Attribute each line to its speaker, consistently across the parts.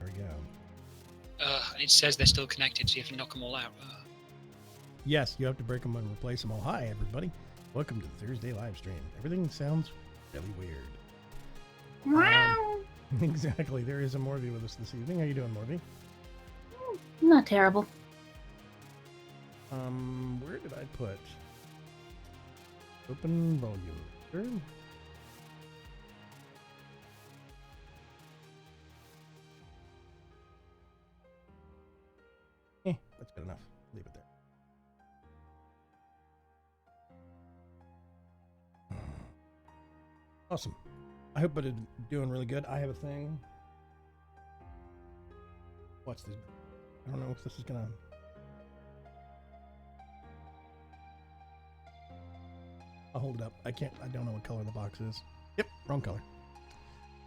Speaker 1: There we go.
Speaker 2: And it says they're still connected, so you have to knock them all out.
Speaker 1: Yes, you have to break them and replace them all. Hi, everybody. Welcome to the Thursday live stream. Everything sounds really weird.
Speaker 3: Wow.
Speaker 1: Exactly. There is a Morby with us this evening. How you doing, Morby?
Speaker 3: Not terrible.
Speaker 1: Where did I put? Open volume. Sure. That's good enough. Leave it there. Awesome. I hope it's doing really good. I have a thing. Watch this. I don't know if this is gonna. I'll hold it up. I don't know what color the box is. Yep, wrong color.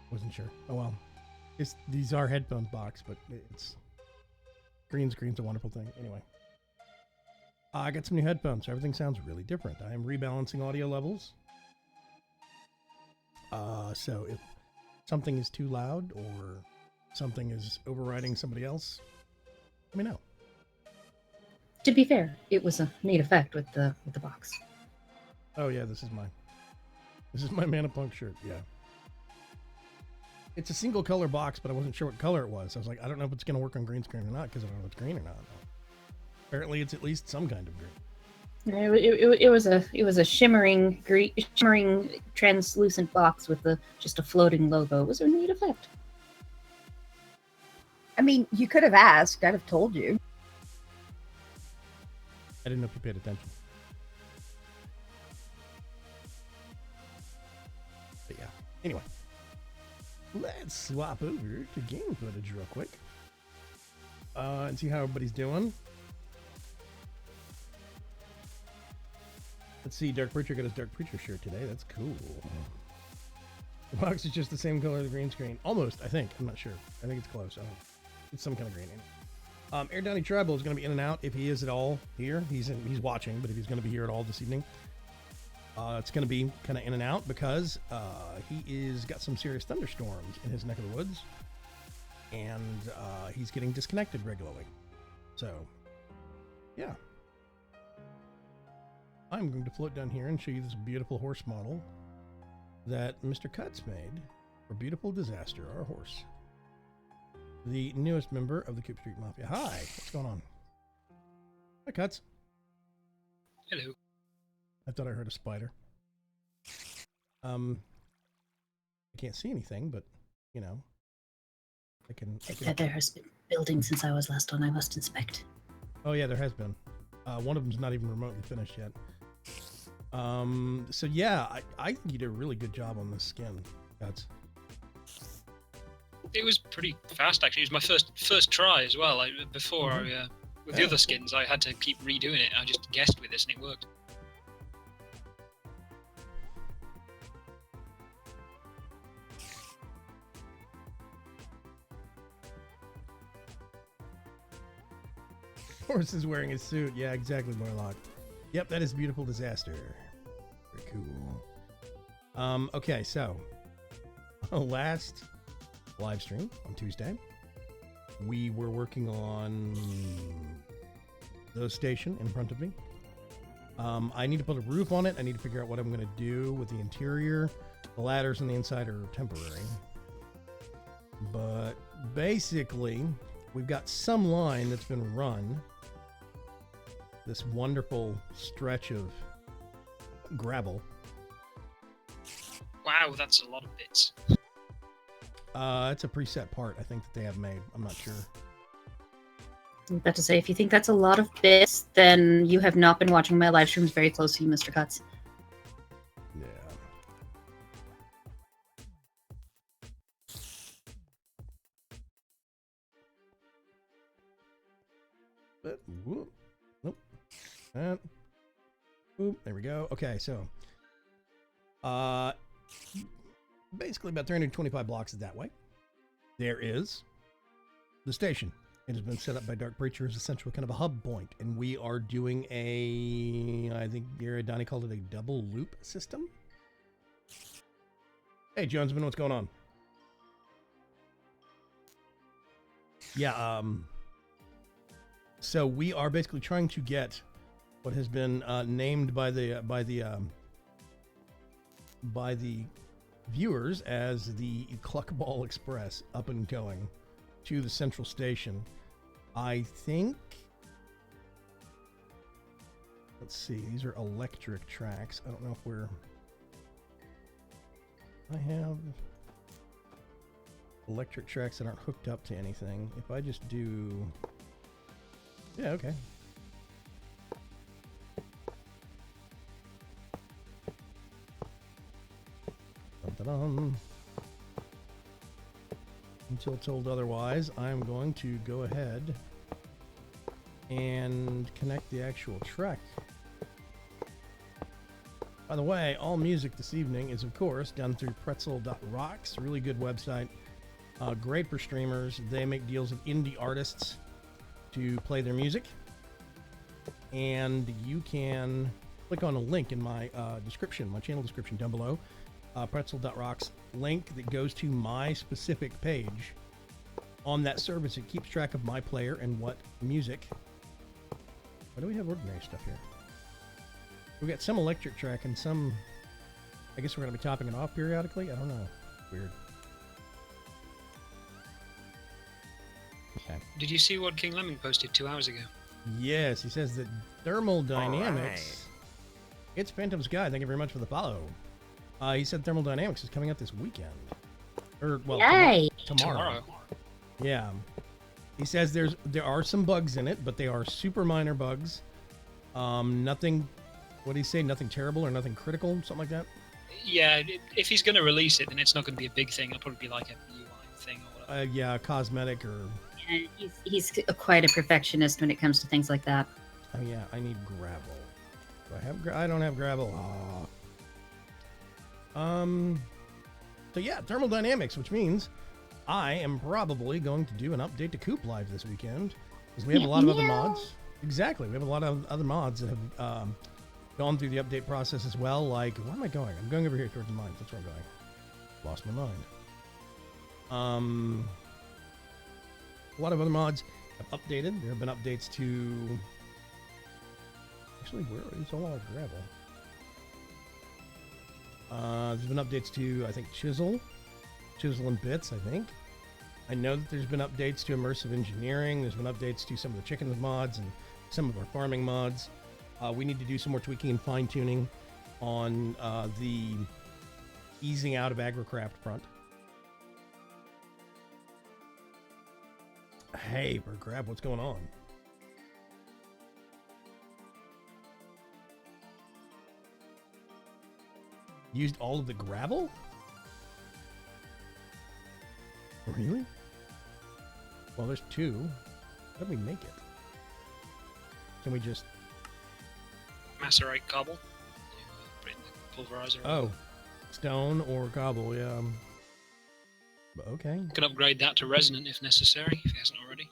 Speaker 1: Wasn't sure. Oh well. These are headphones box, but it's green screen's a wonderful thing. Anyway. I got some new headphones, so everything sounds really different. I am rebalancing audio levels. So if something is too loud or something is overriding somebody else, let me know.
Speaker 3: To be fair, it was a neat effect with the box.
Speaker 1: Oh yeah, this is my Mana Punk shirt. Yeah, it's a single color box, but I wasn't sure what color it was. I was like, I don't know if it's gonna work on green screen or not because I don't know if it's green or not. Apparently, it's at least some kind of green.
Speaker 3: It was a shimmering translucent box with just a floating logo. It was a neat effect.
Speaker 4: I mean, you could have asked. I'd have told you.
Speaker 1: I didn't know if you paid attention. But yeah. Anyway, let's swap over to game footage real quick and see how everybody's doing. Let's see, Dark Preacher got his Dark Preacher shirt today. That's cool. The box is just the same color as the green screen. Almost, I think. I'm not sure. I think it's close. It's some kind of green in it. Air Downey Tribal is going to be in and out if he is at all here. He's watching, but if he's going to be here at all this evening, it's going to be kind of in and out because he is got some serious thunderstorms in his neck of the woods, and he's getting disconnected regularly. So, yeah. I'm going to float down here and show you this beautiful horse model that Mr. Cuts made for Beautiful Disaster, our horse. The newest member of the Coop Street Mafia. Hi, what's going on? Hi, Cuts.
Speaker 2: Hello.
Speaker 1: I thought I heard a spider. I can't see anything, but, you know, I can...
Speaker 3: There has been building since I was last on. I must inspect.
Speaker 1: Oh, yeah, there has been. One of them's not even remotely finished yet. So yeah, I think you did a really good job on this skin.
Speaker 2: It was pretty fast, actually. It was my first try as well. With the other skins, I had to keep redoing it. I just guessed with this and it worked.
Speaker 1: Horse is wearing a suit. Yeah, exactly, Morlock. Yep, that is Beautiful Disaster. Very cool. Okay, so last live stream on Tuesday, we were working on the station in front of me. I need to put a roof on it. I need to figure out what I'm going to do with the interior. The ladders on the inside are temporary. But basically, we've got some line that's been run. This wonderful stretch of gravel.
Speaker 2: Wow, that's a lot of bits.
Speaker 1: It's a preset part, I think, that they have made. I'm not sure.
Speaker 3: I'm about to say, if you think that's a lot of bits, then you have not been watching my live streams very closely, Mr. Cuts.
Speaker 1: Yeah. But, whoop. Nope. And, whoop. There we go. Okay, so, basically about 325 blocks is that way. There is the station. It has been set up by Dark Preacher as essentially kind of a hub point, and we are doing I think Gary Donnie called it a double loop system. Hey, Jonesman, what's going on? Yeah. So we are basically trying to get what has been named by the viewers as the Cluckball Express up and going to the central station. I think. Let's see. These are electric tracks. I don't know if we're. I have electric tracks that aren't hooked up to anything. If I just do. Yeah, okay. Dun-dun-dun. Until told otherwise, I'm going to go ahead and connect the actual track. By the way, all music this evening is, of course, done through pretzel.rocks. Really good website. Great for streamers. They make deals with indie artists to play their music. And you can click on a link in my description, my channel description down below. Pretzel.rocks link that goes to my specific page. On that service, it keeps track of my player and what music. Why do we have ordinary stuff here? We got some electric track and some. I guess we're going to be topping it off periodically. I don't know. Weird. Okay.
Speaker 2: Did you see what King Lemming posted 2 hours ago?
Speaker 1: Yes, he says that Thermal Dynamics. It's Phantom Sky. Thank you very much for the follow. He said Thermal Dynamics is coming up this weekend. Or well,
Speaker 3: Yay!
Speaker 1: tomorrow. Yeah. He says there are some bugs in it, but they are super minor bugs. Nothing. What did he say? Nothing terrible or nothing critical, something like that.
Speaker 2: Yeah, if he's going to release it, then it's not going to be a big thing. It'll probably be like a UI thing or whatever.
Speaker 1: Yeah, cosmetic or.
Speaker 3: Yeah, he's quite a perfectionist when it comes to things like that.
Speaker 1: Oh yeah, I need gravel. Do I have? I don't have gravel. So yeah, Thermal Dynamics, which means I am probably going to do an update to Coop Life this weekend because we have a lot of other mods. Exactly, we have a lot of other mods that have gone through the update process as well. Like, where am I going? I'm going over here towards the mines. That's where I'm going. Lost my mind. A lot of other mods have updated. There have been updates to. Actually, where is all our gravel? There's been updates to, I think, Chisel and Bits, I think. I know that there's been updates to Immersive Engineering. There's been updates to some of the chickens mods and some of our farming mods. We need to do some more tweaking and fine-tuning on the easing out of agrocraft front. Hey, Bird Crab, what's going on? Used all of the gravel? Really? Well, there's 2. How do we make it? Can we just...
Speaker 2: Macerate cobble. Put it in the pulverizer.
Speaker 1: Oh. Stone or cobble, yeah. But okay.
Speaker 2: You can upgrade that to resonant if necessary, if he hasn't already.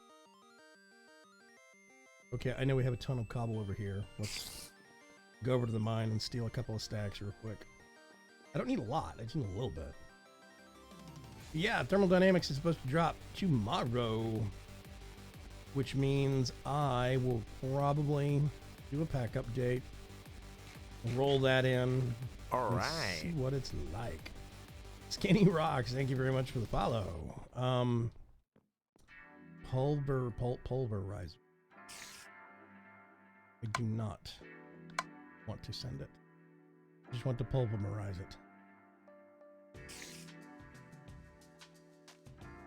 Speaker 1: Okay, I know we have a ton of cobble over here. Let's go over to the mine and steal a couple of stacks real quick. I don't need a lot. I just need a little bit. Yeah, Thermal Dynamics is supposed to drop tomorrow, which means I will probably do a pack update, roll that in,
Speaker 5: All
Speaker 1: and
Speaker 5: right.
Speaker 1: see what it's like. Skinny Rocks, thank you very much for the follow. Pulverizer. I do not want to send it. I just want to pulverize it.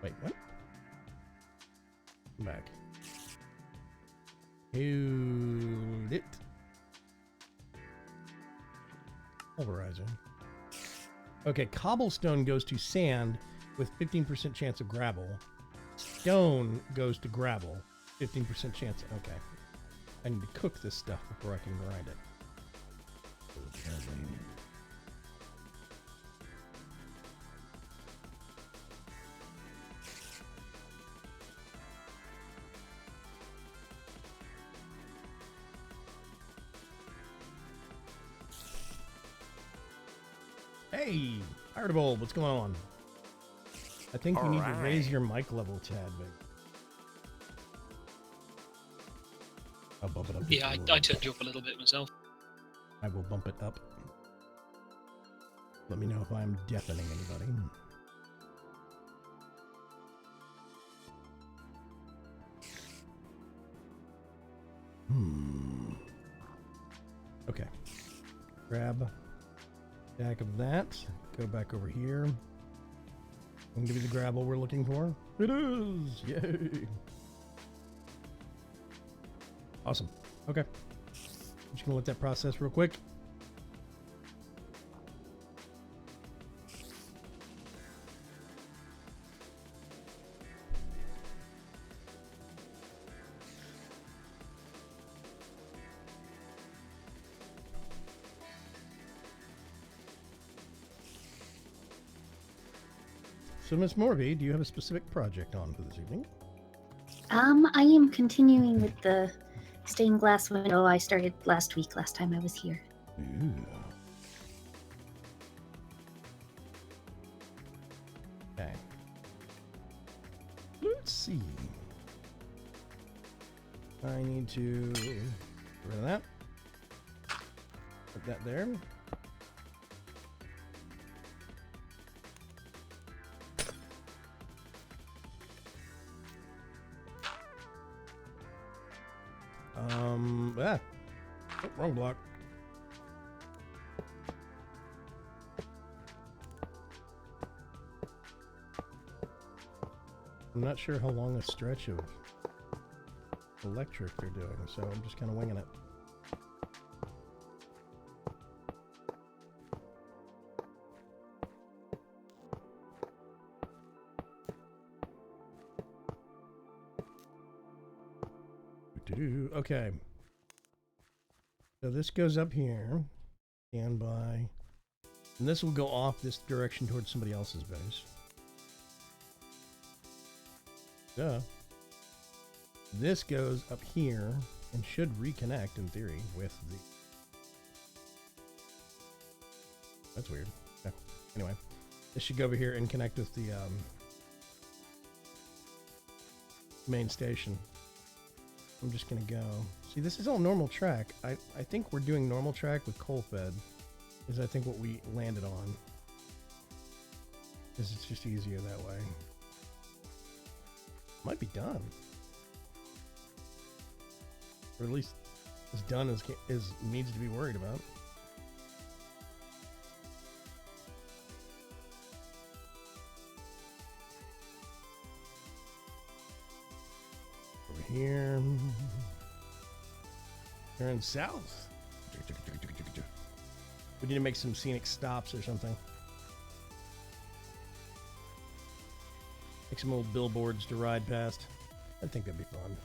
Speaker 1: Wait, what? Come back. Hold it. Pulverizer. Okay, cobblestone goes to sand with 15% chance of gravel. Stone goes to gravel, 15% chance. Okay. I need to cook this stuff before I can grind it. Hey, Irritable, what's going on? I think you need to raise your mic level a tad bit. I'll bump it up.
Speaker 2: Yeah, I turned you up a little bit myself.
Speaker 1: I will bump it up. Let me know if I'm deafening anybody. Okay. Grab a stack of that. Go back over here. And give me the gravel we're looking for. It is! Yay! Awesome. Okay. I'm just gonna let that process real quick. So, Miss Morby, do you have a specific project on for this evening?
Speaker 3: I am continuing with the stained glass window I started last time I was here.
Speaker 1: Ooh. Okay. Let's see. I need to get rid of that. Put that there. Oh, wrong block. I'm not sure how long a stretch of electric they're doing, so I'm just kind of winging it. Okay. So this goes up here. Stand by. And this will go off this direction towards somebody else's base. Duh. This goes up here and should reconnect in theory with the... That's weird. Okay. Anyway, this should go over here and connect with the main station. I'm just gonna go. See, this is all normal track. I think we're doing normal track with coal fed, is I think what we landed on. Because it's just easier that way. Might be done. Or at least as done as needs to be worried about. Over here. Turn south. We need to make some scenic stops or something. Make some old billboards to ride past. I think that'd be fun.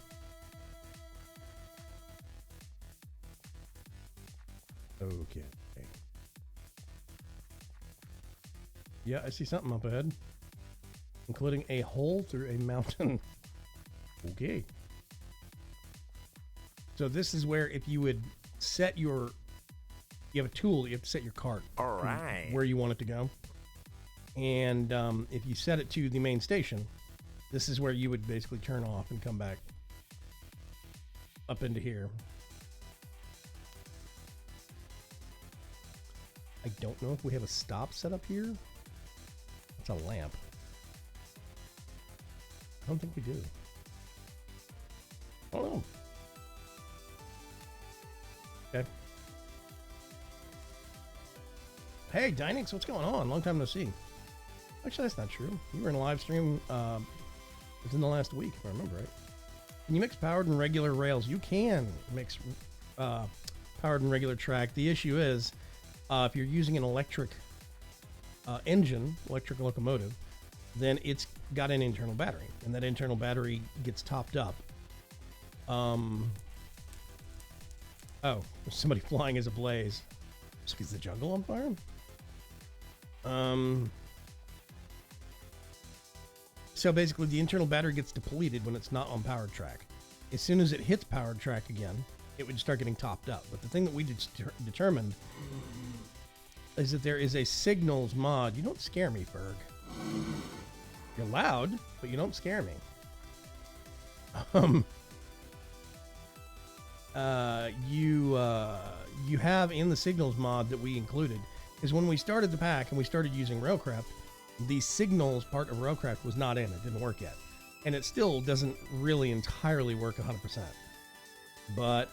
Speaker 1: Okay. Yeah, I see something up ahead. Including a hole through a mountain. Okay. So this is where if you would set your... You have a tool, you have to set your cart.
Speaker 5: All right.
Speaker 1: Where you want it to go. And if you set it to the main station, this is where you would basically turn off and come back up into here. I don't know if we have a stop set up here. It's a lamp. I don't think we do. I don't know. Okay. Hey, Dynix, what's going on? Long time no see. Actually, that's not true. You were in a live stream within the last week, if I remember right. Can you mix powered and regular rails? You can mix powered and regular track. The issue is if you're using an electric engine, electric locomotive, then it's got an internal battery, and that internal battery gets topped up. Oh, there's somebody flying as a blaze. Is the jungle on fire? So basically the internal battery gets depleted when it's not on powered track. As soon as it hits powered track again, it would start getting topped up. But the thing that we determined is that there is a signals mod. You don't scare me, Ferg. You're loud, but you don't scare me. you have in the signals mod that we included is when we started the pack and we started using Railcraft, the signals part of Railcraft was not in. It didn't work yet. And it still doesn't really entirely work 100%. But,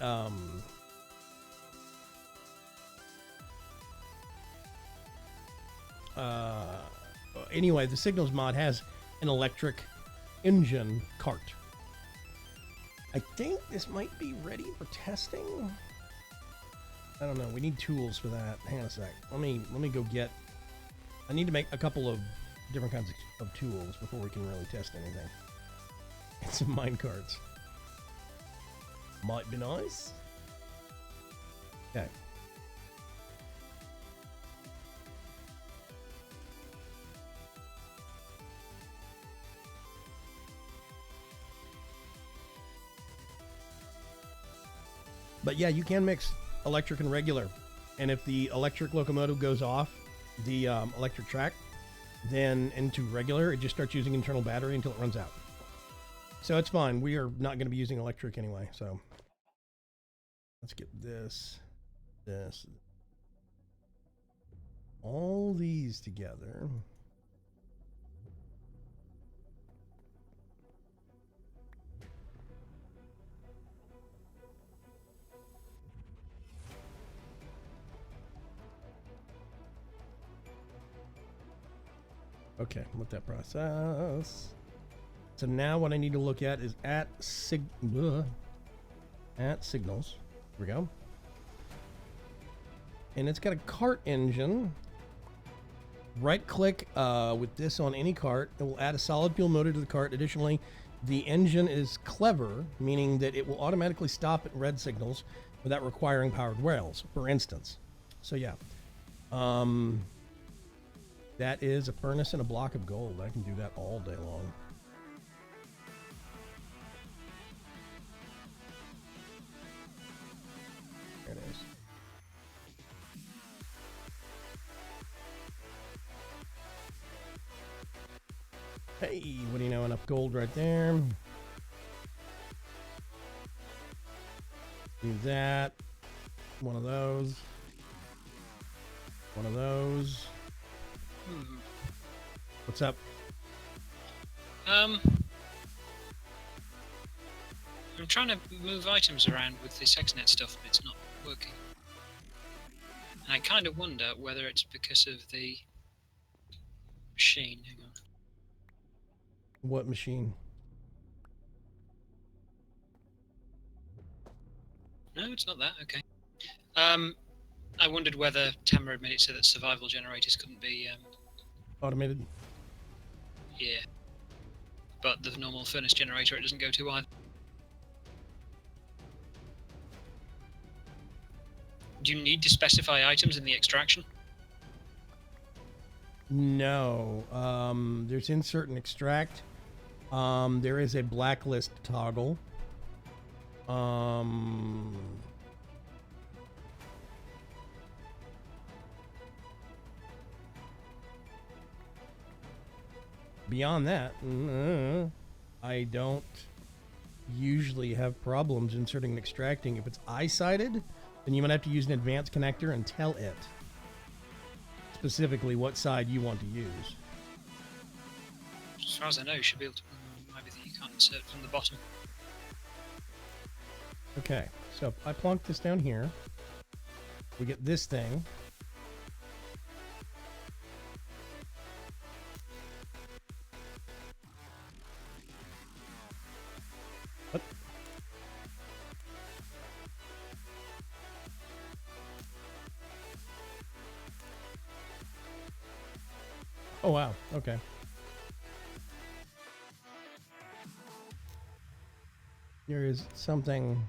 Speaker 1: anyway, the signals mod has an electric engine cart. I think this might be ready for testing. I don't know. We need tools for that. Hang on a sec. Let me go get. I need to make a couple of different kinds of tools before we can really test anything. And some mine carts. Might be nice. Okay. But yeah, you can mix electric and regular. And if the electric locomotive goes off the electric track, then into regular, it just starts using internal battery until it runs out. So it's fine. We are not going to be using electric anyway. So let's get this, all these together. Okay, let that process. So now what I need to look at is at signals. Here we go. And it's got a cart engine. Right click with this on any cart. It will add a solid fuel motor to the cart. Additionally, the engine is clever, meaning that it will automatically stop at red signals without requiring powered rails, for instance. So yeah. That is a furnace and a block of gold. I can do that all day long. There it is. Hey, what do you know? Enough gold right there. Do that. One of those. One of those. What's up?
Speaker 2: I'm trying to move items around with this HexNet stuff, but it's not working. And I kind of wonder whether it's because of the machine. Hang on.
Speaker 1: What machine?
Speaker 2: No, it's not that. Okay. I wondered whether Tamara had made it so that survival generators couldn't be
Speaker 1: Automated?
Speaker 2: yeah. But the normal furnace generator it doesn't go to either. Do you need to specify items in the extraction?
Speaker 1: No. There's insert and extract. There is a blacklist toggle. Beyond that, I don't usually have problems inserting and extracting. If it's eye-sided, then you might have to use an advanced connector and tell it specifically what side you want to use.
Speaker 2: As far as I know, you should be able to. Maybe that you can't insert from the bottom.
Speaker 1: Okay, so if I plonk this down here, we get this thing. What? Oh, wow. Okay. There is something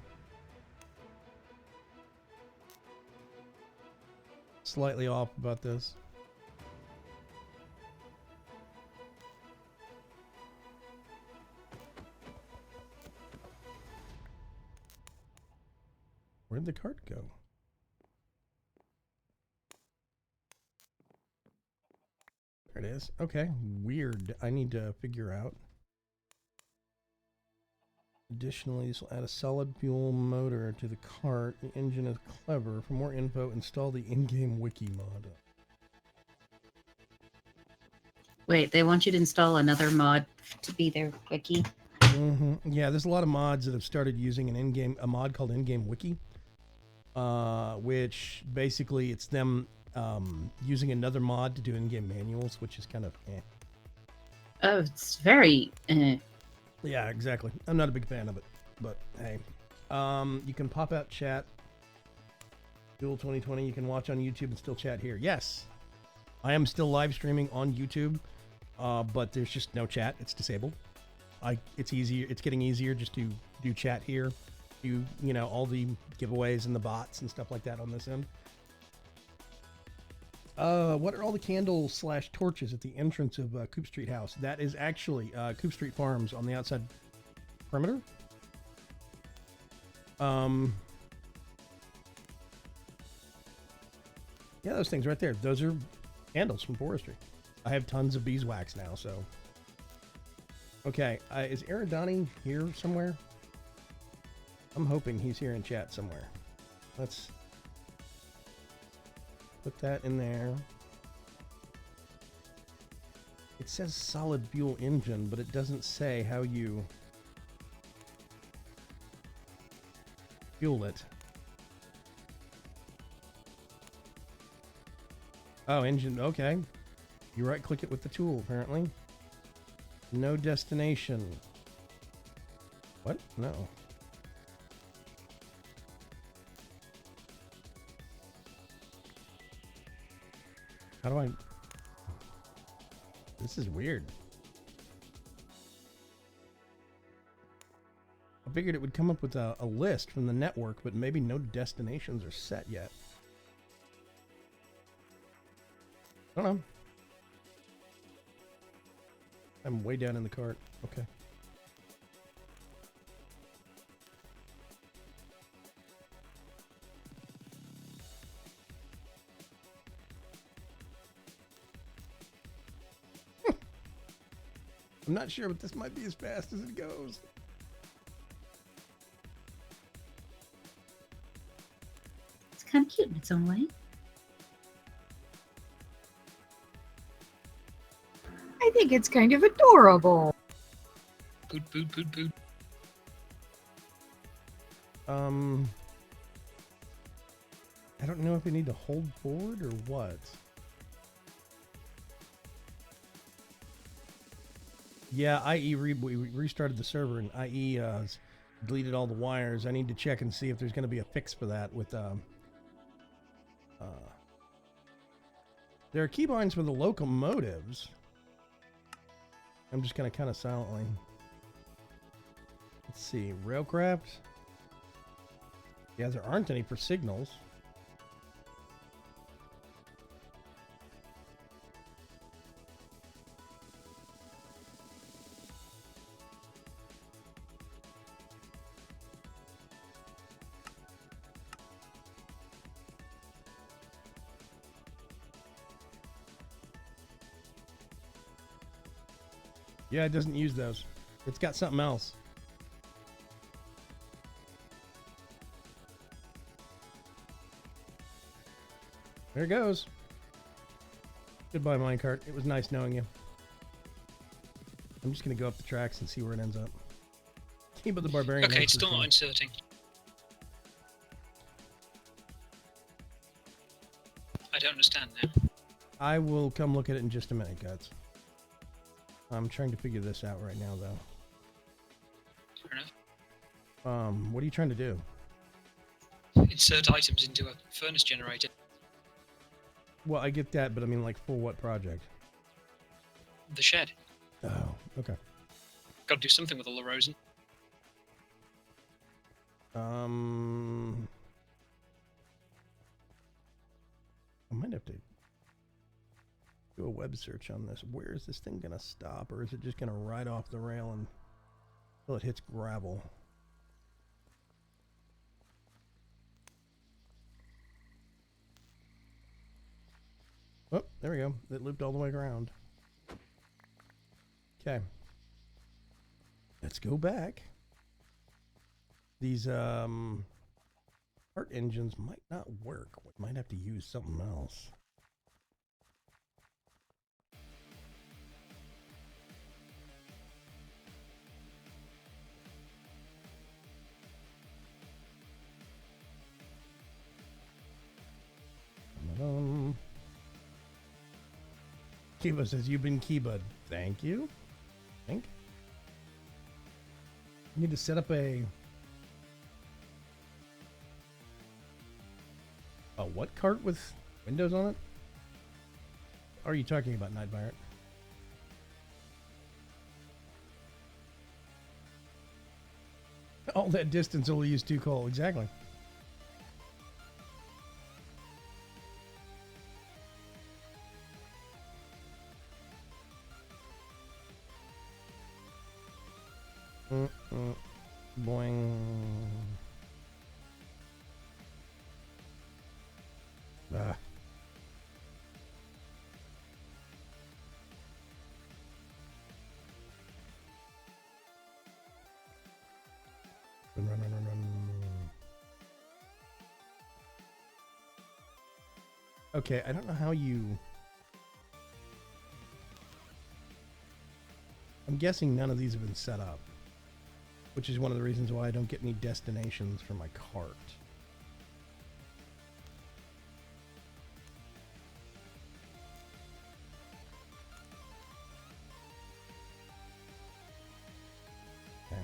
Speaker 1: slightly off about this. Where'd the cart go? There it is. Okay. Weird. I need to figure out. Additionally, this will add a solid fuel motor to the cart. The engine is clever. For more info, install the in-game wiki mod.
Speaker 3: Wait, they want you to install another mod to be their wiki.
Speaker 1: Yeah, there's a lot of mods that have started using a mod called in-game wiki, which basically it's them using another mod to do in-game manuals, which is kind of eh.
Speaker 3: Oh, it's very.
Speaker 1: Yeah, exactly. I'm not a big fan of it, but hey. You can pop out chat. Duel 2020, you can watch on YouTube and still chat here. Yes, I am still live streaming on YouTube, but there's just no chat. It's disabled. It's easier. It's getting easier just to do chat here. Do all the giveaways and the bots and stuff like that on this end. What are all the candles / torches at the entrance of Coop Street House? That is actually Coop Street Farms on the outside perimeter. Yeah, those things right there. Those are candles from forestry. I have tons of beeswax now, so. Okay, is Aridani here somewhere? I'm hoping he's here in chat somewhere. Let's put that in there. It says solid fuel engine, but it doesn't say how you fuel it. Oh, engine, okay. You right click it with the tool, apparently. No destination. What? No. How do I... This is weird. I figured it would come up with a list from the network, but maybe no destinations are set yet. I don't know. I'm way down in the cart. Okay. I'm not sure, but this might be as fast as it goes.
Speaker 3: It's kind of cute in its own way.
Speaker 4: I think it's kind of adorable.
Speaker 2: Poot, poot, poot, poot.
Speaker 1: I don't know if we need to hold forward or what. Yeah, IE we restarted the server and IE deleted all the wires. I need to check and see if there's going to be a fix for that with there are keybinds for the locomotives. I'm just going to kind of silently. Let's see, railcraft. Yeah, there aren't any for signals. Yeah, it doesn't use those. It's got something else. There it goes. Goodbye, minecart. It was nice knowing you. I'm just going to go up the tracks and see where it ends up. Keep the barbarian.
Speaker 2: Okay, it's still not inserting. I don't understand now.
Speaker 1: I will come look at it in just a minute, guys. I'm trying to figure this out right now, though.
Speaker 2: Fair enough.
Speaker 1: What are you trying to do?
Speaker 2: Insert items into a furnace generator.
Speaker 1: Well, I get that, but I mean, like, for what project?
Speaker 2: The shed.
Speaker 1: Oh, okay.
Speaker 2: Got to do something with all the rosin.
Speaker 1: I might have to do a web search on this. Where is this thing gonna stop, or is it just gonna ride off the rail until it hits gravel? Oh, there we go. It looped all the way around. Okay. Let's go back. These art engines might not work. We might have to use something else. Kiba says, you've been Kiba. Thank you. I need to set up a what cart with windows on it? Are you talking about Night Pirate? All that distance only use 2 coal. Exactly. Boing. Ah. Run. Okay, I don't know how you... I'm guessing none of these have been set up, which is one of the reasons why I don't get any destinations for my cart. Okay.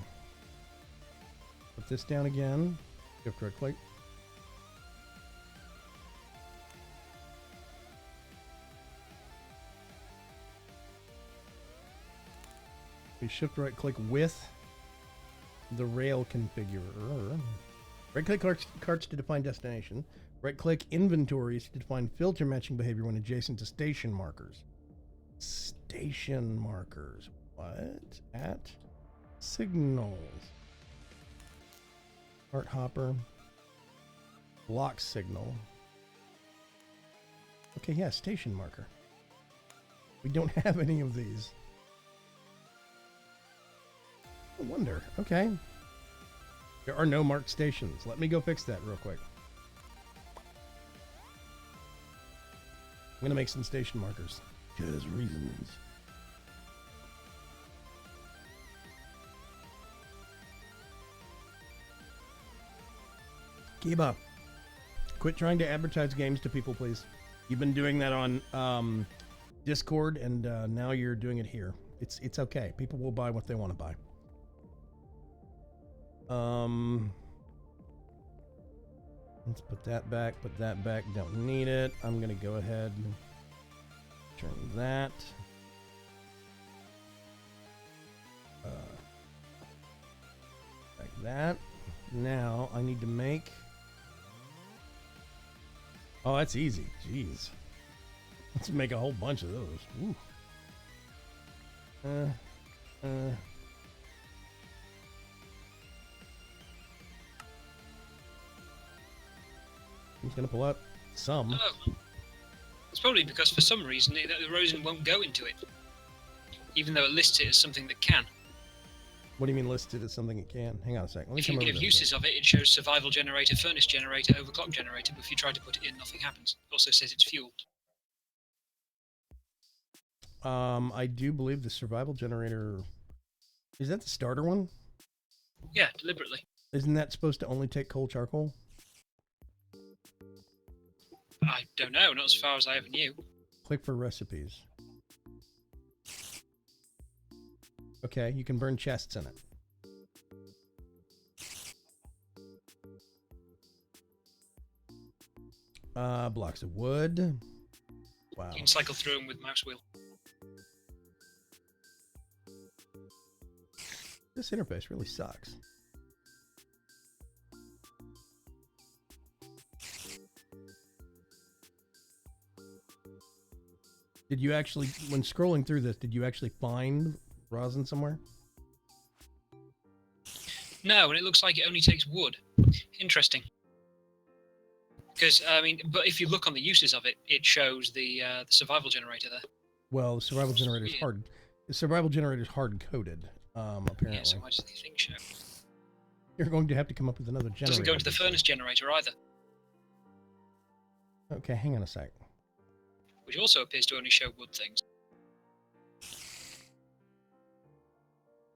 Speaker 1: Put this down again. Shift right click. We shift right click with the rail configurer. Right click carts to define destination. Right click inventories to define filter matching behavior when adjacent to station markers. Station markers. What? At signals. Cart hopper. Block signal. Okay, yeah, station marker. We don't have any of these. I wonder. Okay. There are no marked stations. Let me go fix that real quick. I'm going to make some station markers. Just reasons. Kiba, quit trying to advertise games to people, please. You've been doing that on Discord, and now you're doing it here. It's okay. People will buy what they want to buy. Let's put that back, don't need it. I'm gonna go ahead and turn that. Like that. Now I need to make... Oh, that's easy. Jeez. Let's make a whole bunch of those. Ooh. He's going to pull out some.
Speaker 2: Oh. It's probably because for some reason the erosion won't go into it, even though it lists it as something that can.
Speaker 1: What do you mean listed as something it can? Hang on a second. Let me
Speaker 2: if you
Speaker 1: come over
Speaker 2: give
Speaker 1: to
Speaker 2: uses of it, it shows survival generator, furnace generator, overclock generator, but if you try to put it in, nothing happens. It also says it's fueled.
Speaker 1: I do believe the survival generator... Is that the starter one?
Speaker 2: Yeah, deliberately.
Speaker 1: Isn't that supposed to only take coal charcoal?
Speaker 2: I don't know, not as far as I ever knew.
Speaker 1: Click for recipes. Okay, you can burn chests in it. Blocks of wood. Wow.
Speaker 2: You can cycle through them with mouse wheel.
Speaker 1: This interface really sucks. Did you actually, when scrolling through this, did you actually find rosin somewhere?
Speaker 2: No, and it looks like it only takes wood. Interesting. Because, I mean, but if you look on the uses of it, it shows the survival generator there.
Speaker 1: Well, the survival generator is hard. The survival generator is hard coded, apparently.
Speaker 2: Yeah, so why does the thing show?
Speaker 1: You're going to have to come up with another generator.
Speaker 2: Doesn't go into the furnace generator either,
Speaker 1: Okay, hang on a sec.
Speaker 2: which also appears to only show wood things.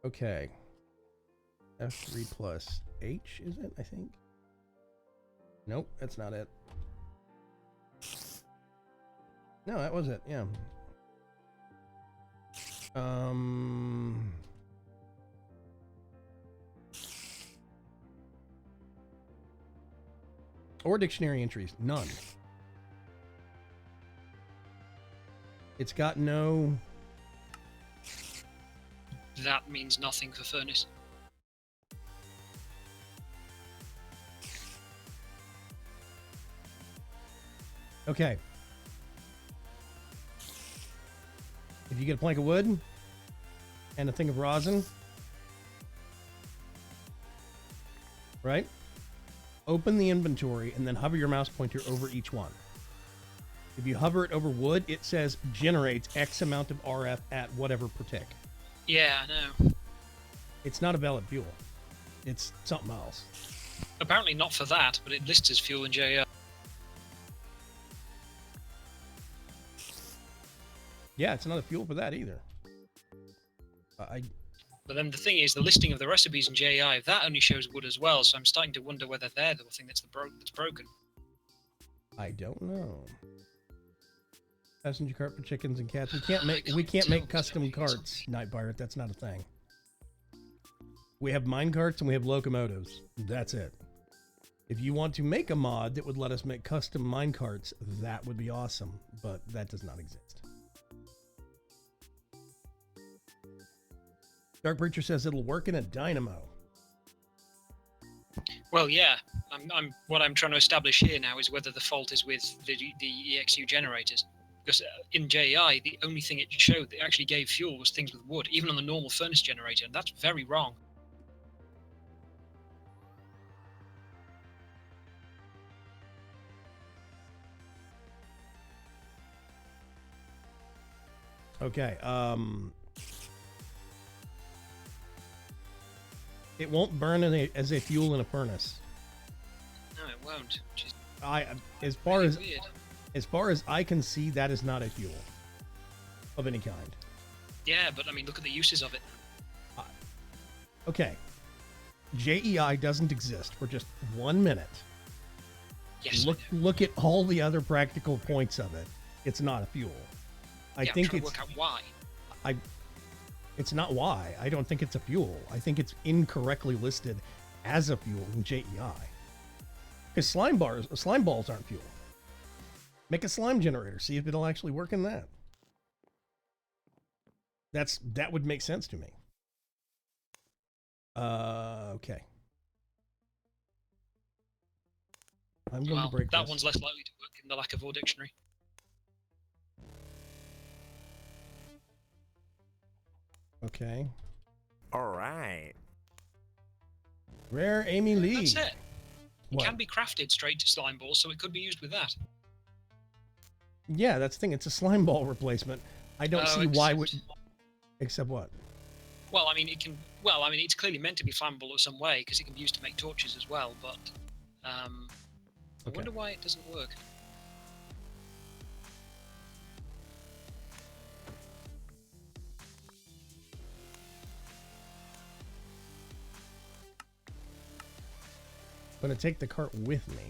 Speaker 1: Okay. F3 plus H, is it? I think. Nope, that's not it. No, that was it. Yeah. Or dictionary entries. None. It's got no...
Speaker 2: That means nothing for furnace.
Speaker 1: Okay. If you get a plank of wood and a thing of rosin, right? Open the inventory and then hover your mouse pointer over each one. If you hover it over wood, it says generates X amount of RF at whatever per tick.
Speaker 2: Yeah, I know.
Speaker 1: It's not a valid fuel. It's something else.
Speaker 2: Apparently not for that, but it lists as fuel in JR.
Speaker 1: Yeah, it's not a fuel for that either.
Speaker 2: But then the thing is, the listing of the recipes in JI, that only shows wood as well, so I'm starting to wonder whether they're the thing that's that's broken.
Speaker 1: I don't know. Passenger cart for chickens and cats. We can't make
Speaker 2: tell
Speaker 1: custom
Speaker 2: what's going on.
Speaker 1: carts, Night Pirate. That's not a thing. We have mine carts and we have locomotives. That's it. If you want to make a mod that would let us make custom mine carts, that would be awesome, but that does not exist. Dark Preacher says it'll work in a dynamo.
Speaker 2: Well, yeah. What I'm trying to establish here now is whether the fault is with the EXU generators. Because in JI, the only thing it showed that actually gave fuel was things with wood, even on the normal furnace generator, and that's very wrong.
Speaker 1: Okay, it won't burn as a fuel in a furnace.
Speaker 2: No, it won't. Which is
Speaker 1: As
Speaker 2: weird.
Speaker 1: far as I can see, that is not a fuel of any kind.
Speaker 2: Yeah, but I mean, look at the uses of it.
Speaker 1: Okay, JEI doesn't exist for just 1 minute.
Speaker 2: Yes.
Speaker 1: Look at all the other practical points of it. It's not a fuel. I
Speaker 2: I'm
Speaker 1: think
Speaker 2: trying to
Speaker 1: it's
Speaker 2: work out why.
Speaker 1: it's not why. I don't think it's a fuel. I think it's incorrectly listed as a fuel in JEI. Because slime balls aren't fuel. Make a slime generator. See if it'll actually work in that. That would make sense to me. Okay. I'm going to break
Speaker 2: that
Speaker 1: this.
Speaker 2: one's less likely to work in the lack of ore dictionary.
Speaker 1: Okay.
Speaker 5: All right.
Speaker 1: Rare Amy Lee.
Speaker 2: That's it. It
Speaker 1: What?
Speaker 2: can be crafted straight to slime balls, so it could be used with that.
Speaker 1: Yeah, that's the thing. It's a slime ball replacement. I don't see why would.
Speaker 2: except-
Speaker 1: Except what?
Speaker 2: Well, I mean, it can. Well, I mean, it's clearly meant to be flammable in some way because it can be used to make torches as well. But I
Speaker 1: Okay.
Speaker 2: wonder why it doesn't work.
Speaker 1: I'm going to take the cart with me.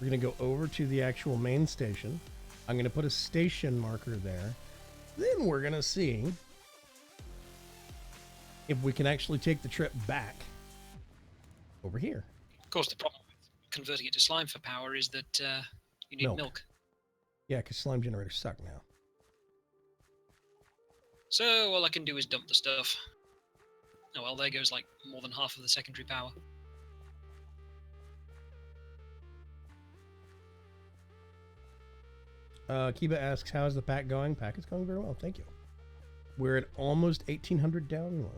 Speaker 1: We're going to go over to the actual main station. I'm going to put a station marker there. Then we're going to see if we can actually take the trip back over here.
Speaker 2: Of course, the problem with converting it to slime for power is that you need
Speaker 1: Milk.
Speaker 2: milk.
Speaker 1: Yeah, because slime generators suck now.
Speaker 2: So all I can do is dump the stuff. Oh well, there goes like more than half of the secondary power.
Speaker 1: Kiba asks, how's the pack going? Pack is going very well, thank you. We're at almost 1,800 downloads.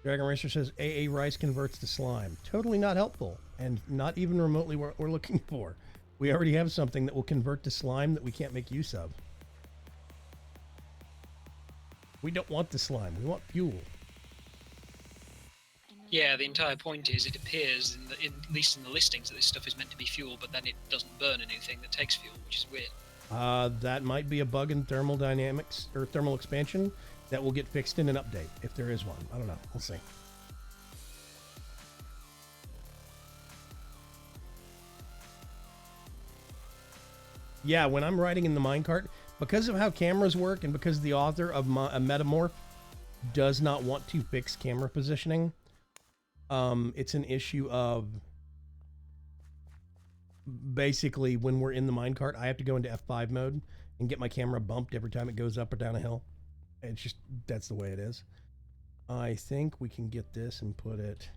Speaker 1: Dragon Racer says, AA rice converts to slime. Totally not helpful, and not even remotely what we're looking for. We already have something that will convert to slime that we can't make use of. We don't want the slime, we want fuel.
Speaker 6: I know
Speaker 2: Yeah, the entire point is it appears, at least in the listings, that this stuff is meant to be fuel, but then it doesn't burn anything that takes fuel, which is weird.
Speaker 1: That might be a bug in thermal dynamics or thermal expansion that will get fixed in an update, if there is one. I don't know. We'll see. Yeah, when I'm writing in the minecart, because of how cameras work and because the author of a Metamorph does not want to fix camera positioning, it's an issue of basically when we're in the minecart, I have to go into F5 mode and get my camera bumped every time it goes up or down a hill. It's just, that's the way it is. I think we can get this and put it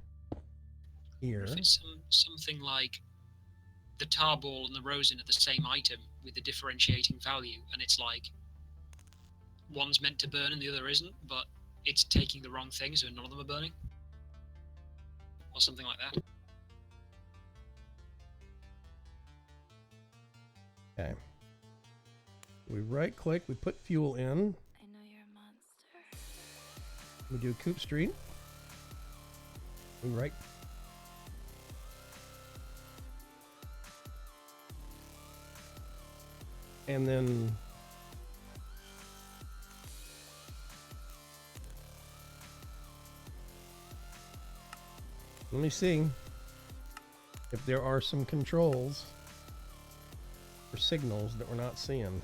Speaker 1: here.
Speaker 2: If it's something like the tarball and the rosin are the same item with the differentiating value, and it's like one's meant to burn and the other isn't, but it's taking the wrong thing, so none of them are burning, or something like that.
Speaker 1: Okay. We right click, we put fuel in.
Speaker 6: I know you're a monster.
Speaker 1: We do Coop Street. We right. And then let me see if there are some controls or signals that we're not seeing.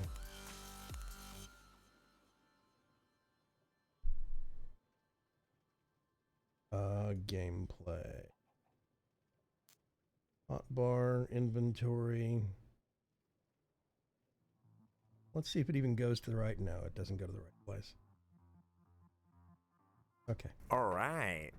Speaker 1: Gameplay. Hotbar, inventory. Let's see if it even goes to the right. No, it doesn't go to the right place. Okay.
Speaker 5: All right.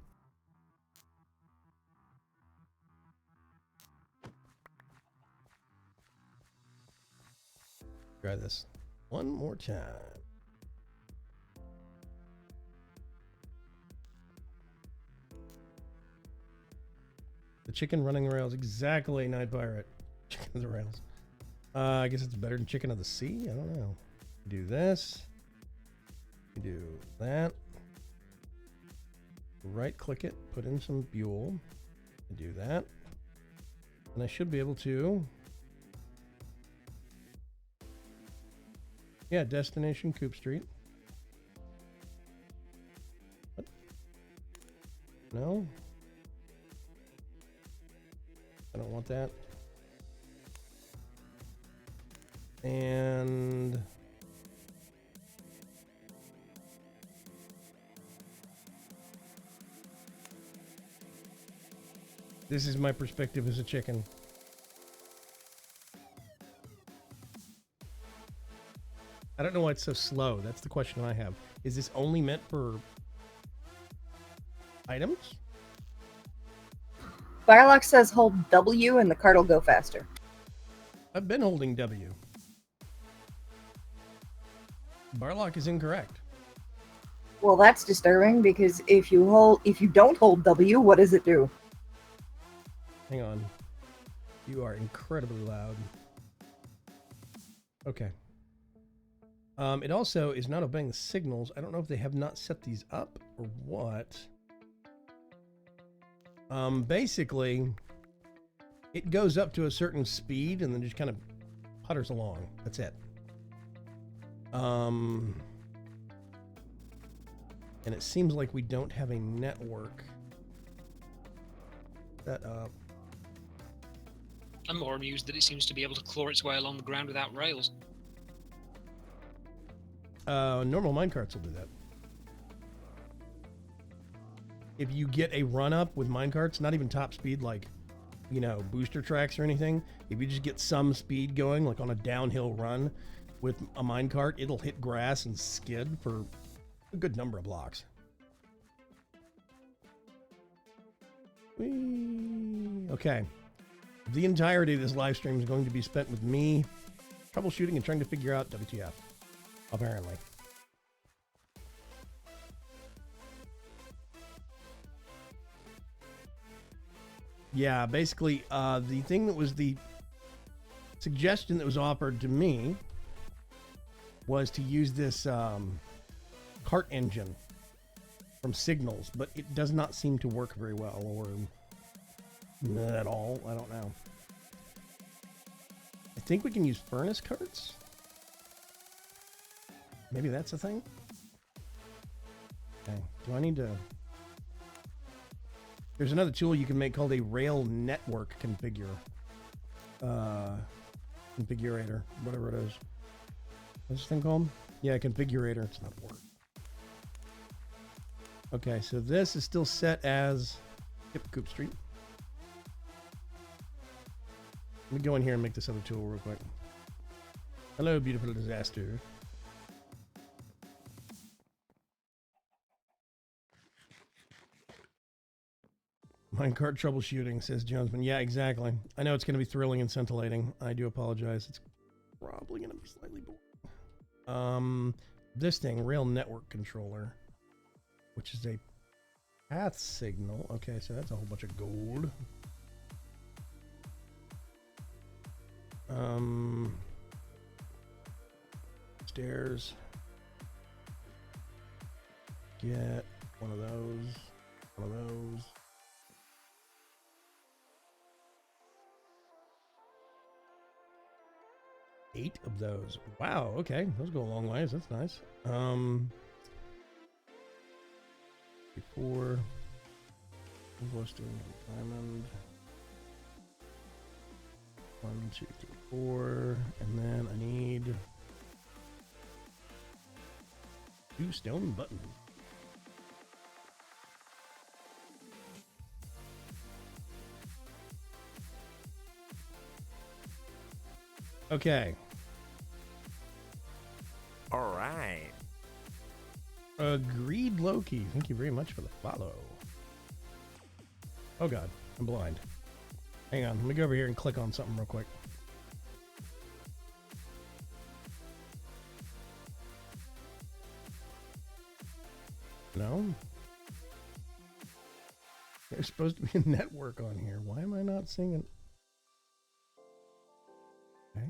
Speaker 1: Try this one more time. The chicken running the rails. Exactly, Night Pirate. Chicken of the rails. I guess it's better than chicken of the sea? I don't know. Do this. Do that. Right click it. Put in some fuel. Do that. And I should be able to... Yeah, destination Coop Street. What? No? I don't want that. And this is my perspective as a chicken. I don't know why it's so slow. That's the question I have. Is this only meant for items?
Speaker 4: Firelocke says hold W and the cart will go faster.
Speaker 1: I've been holding W. Barlock is incorrect.
Speaker 4: Well, that's disturbing because if you don't hold W, what does it do?
Speaker 1: Hang on. You are incredibly loud. Okay. It also is not obeying the signals. I don't know if they have not set these up or what. Basically, it goes up to a certain speed and then just kind of putters along. That's it. And it seems like we don't have a network set up.
Speaker 2: I'm more amused that it seems to be able to claw its way along the ground without rails.
Speaker 1: Normal minecarts will do that. If you get a run up with minecarts, not even top speed like, you know, booster tracks or anything, if you just get some speed going, like on a downhill run with a minecart, it'll hit grass and skid for a good number of blocks. Whee. Okay. The entirety of this live stream is going to be spent with me troubleshooting and trying to figure out WTF. Apparently. Yeah, basically, the thing that was the suggestion that was offered to me was to use this cart engine from signals, but it does not seem to work very well, or at all. I don't know. I think we can use furnace carts. Maybe that's a thing. Okay. Do I need to? There's another tool you can make called a rail network configurator, whatever it is. What's this thing called? Yeah, configurator. It's not a word. Okay, so this is still set as Coop Street. Let me go in here and make this other tool real quick. Hello, beautiful disaster. Minecart troubleshooting, says Jonesman. Yeah, exactly. I know it's going to be thrilling and scintillating. I do apologize. It's probably going to be slightly boring. This thing, rail network controller, which is a path signal. Okay, so that's a whole bunch of gold. Stairs. Get one of those. One of those. Eight of those. Wow, okay. Those go a long ways. That's nice. Before diamond. 1, 2, 3, 4. And then I need 2 stone buttons. Okay.
Speaker 5: All right.
Speaker 1: Agreed, Loki. Thank you very much for the follow. Oh god, I'm blind. Hang on, let me go over here and click on something real quick. No? There's supposed to be a network on here. Why am I not seeing it? Okay.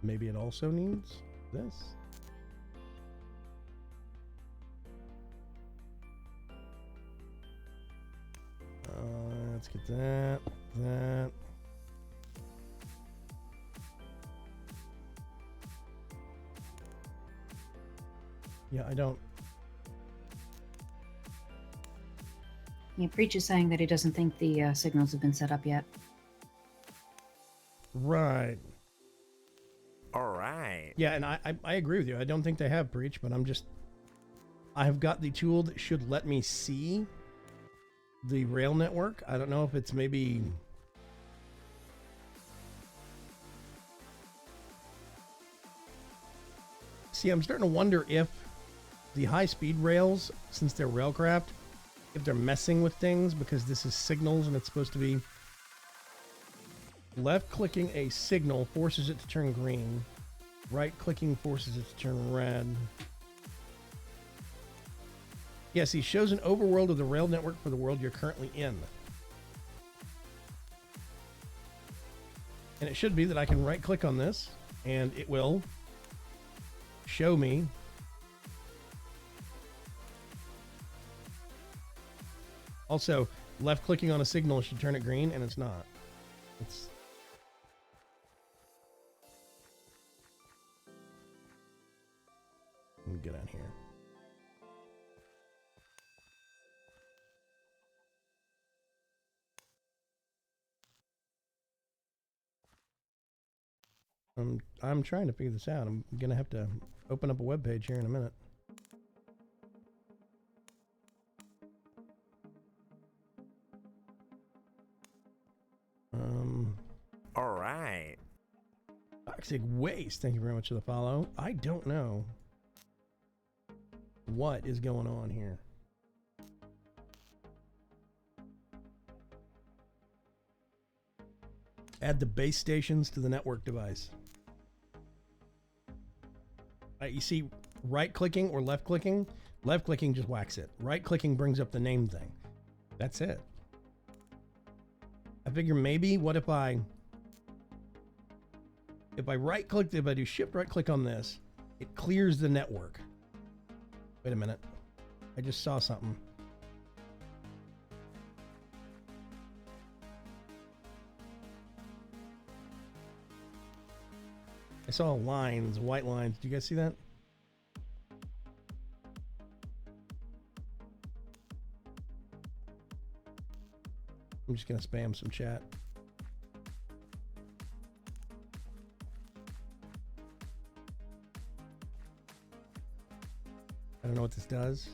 Speaker 1: Maybe it also needs this. Let's get that. Yeah, I don't.
Speaker 3: Yeah, Preach is saying that he doesn't think the signals have been set up yet.
Speaker 1: Right.
Speaker 5: All right.
Speaker 1: Yeah, and I agree with you. I don't think they have Breach, but I have got the tool that should let me see the rail network. I don't know if it's maybe... See, I'm starting to wonder if the high-speed rails, since they're railcraft, if they're messing with things, because this is signals and it's supposed to be... Left-clicking a signal forces it to turn green. Right-clicking forces it to turn red. Yes, he shows an overworld of the rail network for the world you're currently in. And it should be that I can right-click on this, and it will show me also left-clicking on a signal should turn it green, and it's not. It's... Let me get out here. I'm trying to figure this out. I'm gonna have to open up a web page here in a minute.
Speaker 5: All right.
Speaker 1: Toxic Waste. Thank you very much for the follow. I don't know what is going on here. Add the base stations to the network device. You see, right-clicking or left-clicking? Left-clicking just whacks it. Right-clicking brings up the name thing. That's it. figure maybe what if I right click, if I do shift right click on this, it clears the network. Wait a minute. I just saw something. I saw lines, white lines. Do you guys see that? I'm just gonna spam some chat. I don't know what this does.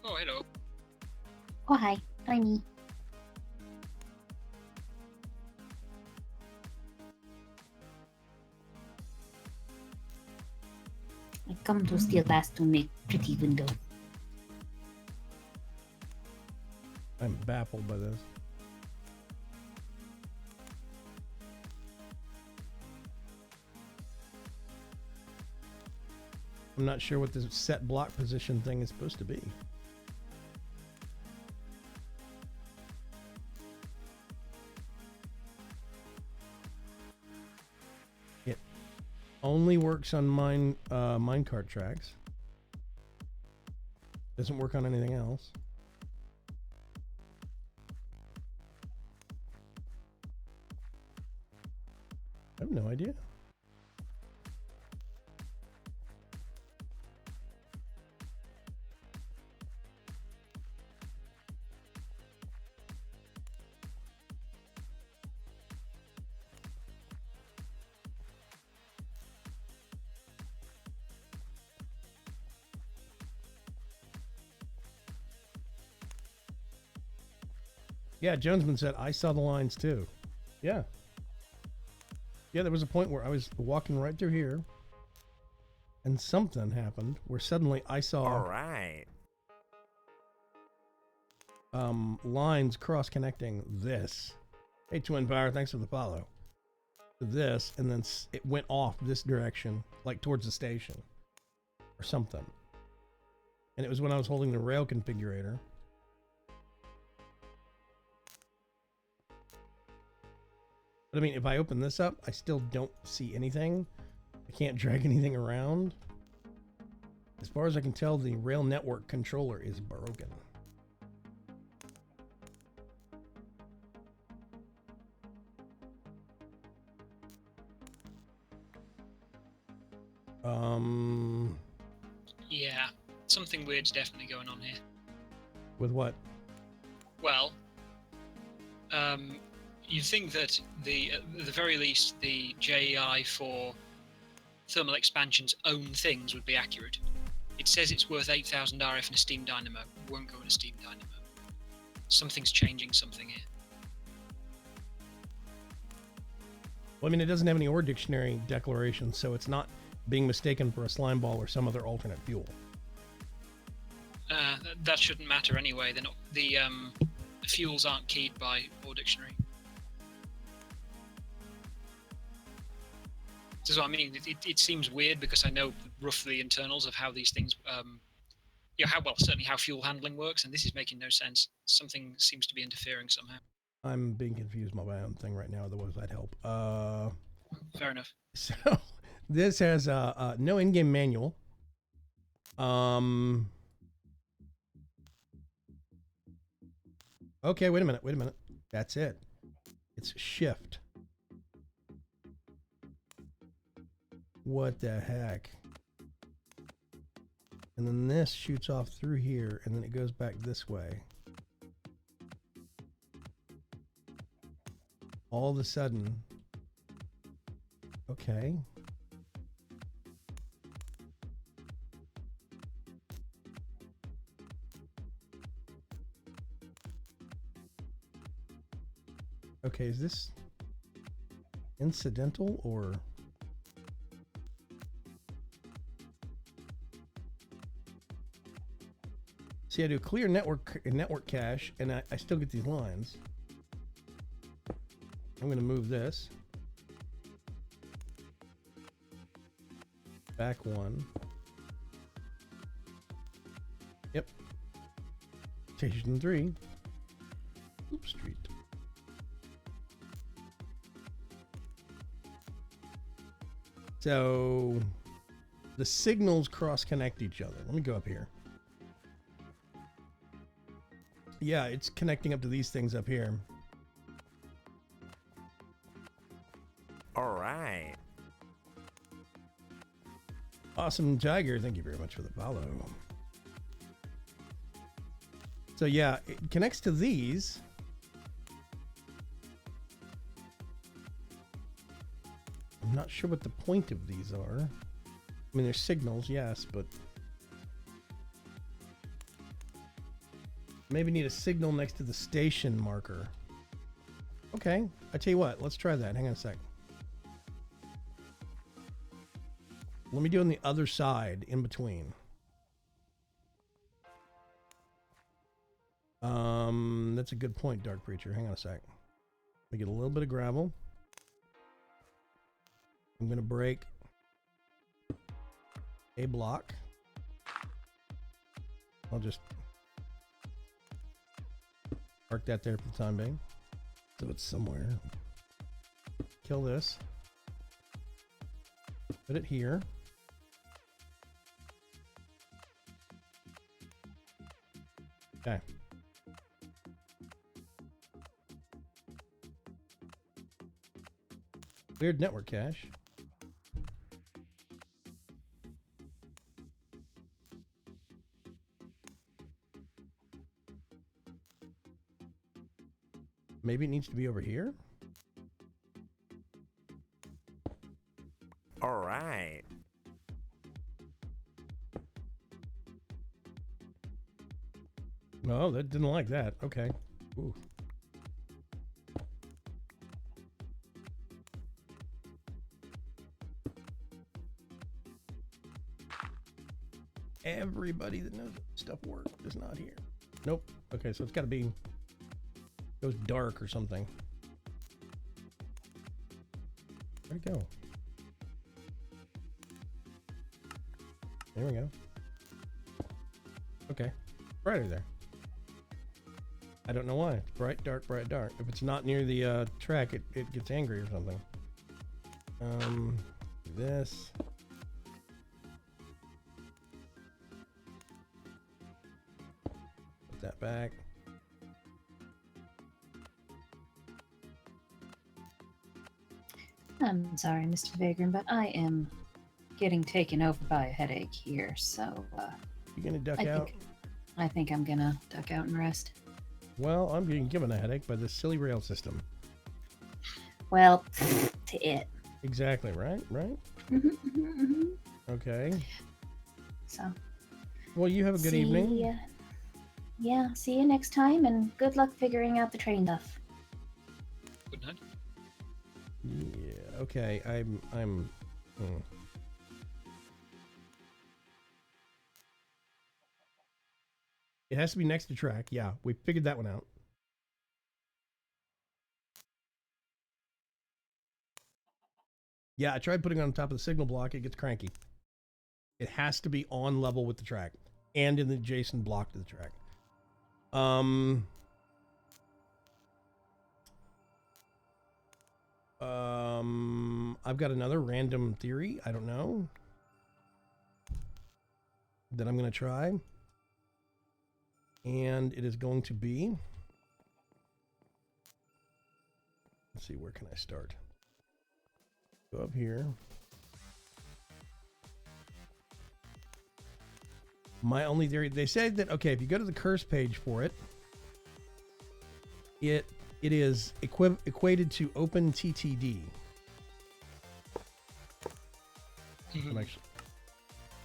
Speaker 2: Oh, hello.
Speaker 3: Oh, hi. Hi, me. I come to steal past to make pretty window.
Speaker 1: I'm baffled by this. I'm not sure what this set block position thing is supposed to be. It only works on minecart tracks. Doesn't work on anything else. I have no idea. Yeah, Jonesman said, I saw the lines too. Yeah. Yeah, there was a point where I was walking right through here and something happened where suddenly I saw
Speaker 5: All right.
Speaker 1: lines cross-connecting this. Hey, Twin Power, thanks for the follow. This, and then it went off this direction, like towards the station or something. And it was when I was holding the rail configurator. But I mean, if I open this up, I still don't see anything. I can't drag anything around. As far as I can tell, the rail network controller is broken.
Speaker 2: Yeah, something weird's definitely going on here.
Speaker 1: With what?
Speaker 2: Well, you think that at the very least, the JEI for thermal expansion's own things would be accurate. It says it's worth 8,000 RF in a steam dynamo. It won't go in a steam dynamo. Something's changing something here.
Speaker 1: Well, I mean, it doesn't have any ore dictionary declarations, so it's not being mistaken for a slime ball or some other alternate fuel.
Speaker 2: That shouldn't matter anyway. They're not, the fuels aren't keyed by ore dictionary. This is what I mean. It seems weird because I know roughly the internals of how these things, certainly how fuel handling works, and this is making no sense. Something seems to be interfering somehow.
Speaker 1: I'm being confused by my own thing right now, otherwise I'd help.
Speaker 2: Fair enough.
Speaker 1: So this has no in-game manual. Okay, wait a minute. That's it. It's shift. What the heck? And then this shoots off through here, and then it goes back this way. All of a sudden, okay. Okay, is this incidental or? See, I do clear network cache, and I still get these lines. I'm going to move this. Back one. Yep. Station 3. Coop Street. So the signals cross-connect each other. Let me go up here. Yeah, it's connecting up to these things up here.
Speaker 5: All right.
Speaker 1: Awesome Tiger, thank you very much for the follow. So yeah, it connects to these. I'm not sure what the point of these are. I mean, they're signals, yes, but maybe need a signal next to the station marker. Okay, I tell you what, let's try that. Hang on a sec. Let me do it on the other side, in between. That's a good point, Dark Preacher. Hang on a sec. Let me get a little bit of gravel. I'm going to break a block. I'll just park that there for the time being. So it's somewhere. Kill this. Put it here. Okay. Weird network cache. Maybe it needs to be over here?
Speaker 5: All right.
Speaker 1: Oh, that didn't like that. Okay. Ooh. Everybody that knows stuff works is not here. Nope. Okay, so it's got to be goes dark or something. Where'd it go? There we go. Okay. Brighter there. I don't know why. It's bright, dark, bright, dark. If it's not near the track, it gets angry or something. This. Put that back.
Speaker 3: I'm sorry, Mr. Vagrant, but I am getting taken over by a headache here, so
Speaker 1: You gonna duck
Speaker 3: I
Speaker 1: out?
Speaker 3: I think I'm gonna duck out and rest.
Speaker 1: Well, I'm being given a headache by this silly rail system.
Speaker 3: Well, to it.
Speaker 1: Exactly, right? Right? Okay.
Speaker 3: So,
Speaker 1: Well, you have a good evening.
Speaker 3: Yeah, see you next time, and good luck figuring out the train stuff.
Speaker 2: Good night.
Speaker 1: Yeah, okay. It has to be next to track. Yeah, we figured that one out. Yeah, I tried putting it on top of the signal block. It gets cranky. It has to be on level with the track and in the adjacent block to the track. I've got another random theory. I don't know. That I'm going to try. And it is going to be... Let's see, where can I start? Go up here. My only theory, they said that, okay, if you go to the curse page for it, it is equated to OpenTTD. I'm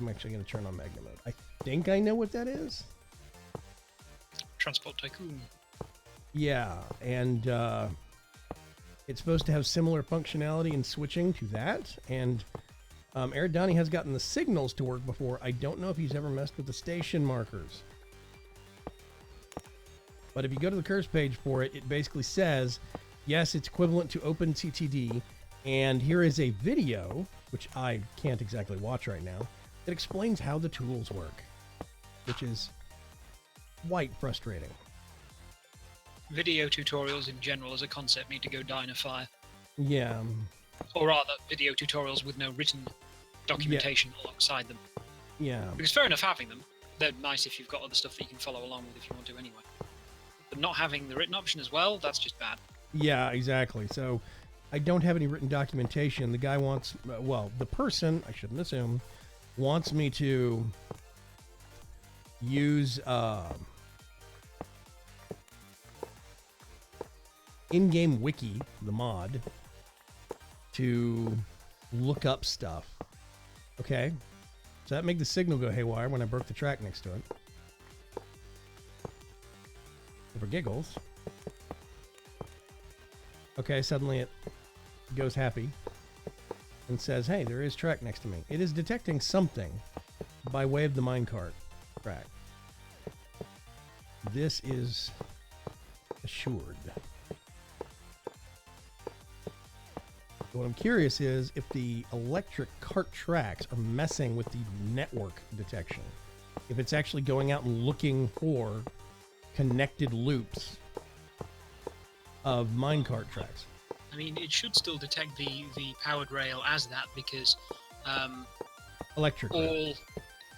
Speaker 1: actually going to turn on Magna mode. I think I know what that is.
Speaker 2: Transport Tycoon.
Speaker 1: Yeah, and it's supposed to have similar functionality and switching to that. And Eric Downey has gotten the signals to work before. I don't know if he's ever messed with the station markers. But if you go to the curse page for it, it basically says, yes, it's equivalent to OpenTTD. And here is a video, which I can't exactly watch right now, that explains how the tools work, which is quite frustrating.
Speaker 2: Video tutorials in general as a concept need to go die in a fire.
Speaker 1: Yeah.
Speaker 2: Or rather, video tutorials with no written documentation alongside them.
Speaker 1: Yeah.
Speaker 2: Because fair enough having them. They're nice if you've got other stuff that you can follow along with if you want to anyway. But not having the written option as well, that's just bad.
Speaker 1: Yeah, exactly. So I don't have any written documentation. The guy wants, well, the person, I shouldn't assume, wants me to use in-game wiki, the mod, to look up stuff. Okay? So that made the signal go haywire when I broke the track next to it. For giggles. Okay, suddenly it goes happy and says, hey, there is track next to me. It is detecting something by way of the minecart track. This is assured. What I'm curious is if the electric cart tracks are messing with the network detection. If it's actually going out and looking for connected loops of minecart tracks.
Speaker 2: I mean, it should still detect the powered rail as that because
Speaker 1: Electric.
Speaker 2: the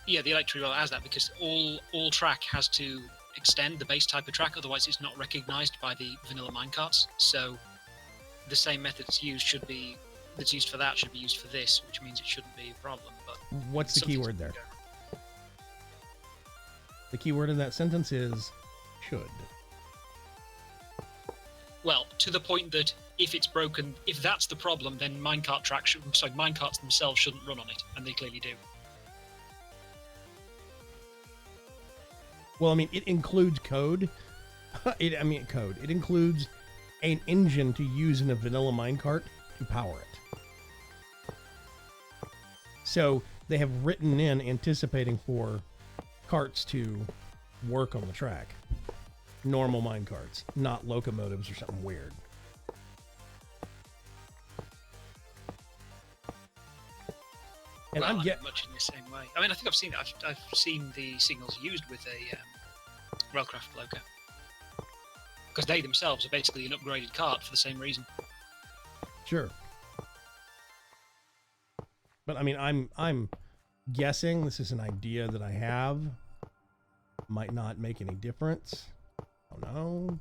Speaker 2: electric rail as that because all track has to extend the base type of track, otherwise it's not recognized by the vanilla minecarts. So the same method that's used should be used for this, which means it shouldn't be a problem. But
Speaker 1: What's the keyword there? The keyword in that sentence is should.
Speaker 2: Well, to the point that if it's broken, if that's the problem, then minecarts themselves shouldn't run on it, and they clearly do.
Speaker 1: Well, I mean, it includes code. It includes an engine to use in a vanilla minecart to power it. So they have written in anticipating for carts to work on the track. Normal minecarts, not locomotives or something weird. And
Speaker 2: Well,
Speaker 1: I'm
Speaker 2: much in the same way. I mean, I think I've seen the signals used with a railcraft loco, because they themselves are basically an upgraded cart for the same reason.
Speaker 1: Sure. But I mean, I'm guessing this is an idea that I have. Might not make any difference. I don't know.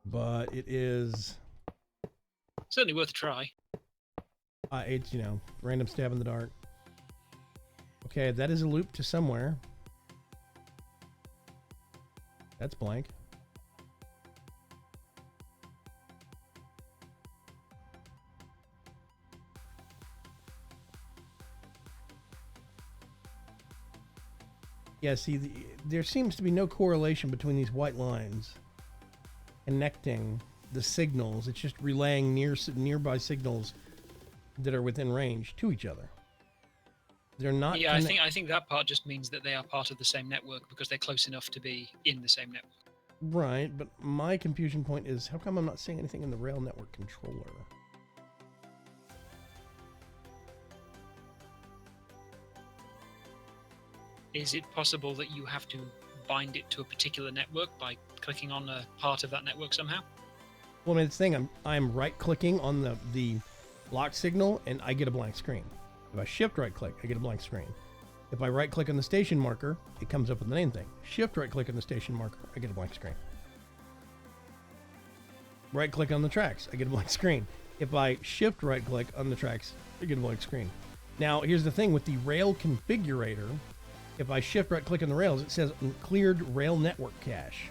Speaker 1: But it is.
Speaker 2: Certainly worth a try.
Speaker 1: It's, random stab in the dark. Okay, that is a loop to somewhere. That's blank. Yeah, see, there seems to be no correlation between these white lines connecting the signals. It's just relaying nearby signals that are within range to each other. They're not.
Speaker 2: Yeah, I think that part just means that they are part of the same network because they're close enough to be in the same network.
Speaker 1: Right, but my confusion point is how come I'm not seeing anything in the rail network controller?
Speaker 2: Is it possible that you have to bind it to a particular network by clicking on a part of that network somehow?
Speaker 1: Well, I mean, it's the thing, I'm right-clicking on the lock signal, and I get a blank screen. If I shift right-click, I get a blank screen. If I right-click on the station marker, it comes up with the name thing. Shift right-click on the station marker, I get a blank screen. Right-click on the tracks, I get a blank screen. If I shift right-click on the tracks, I get a blank screen. Now, here's the thing with the rail configurator. If I shift right-click on the rails, it says cleared rail network cache.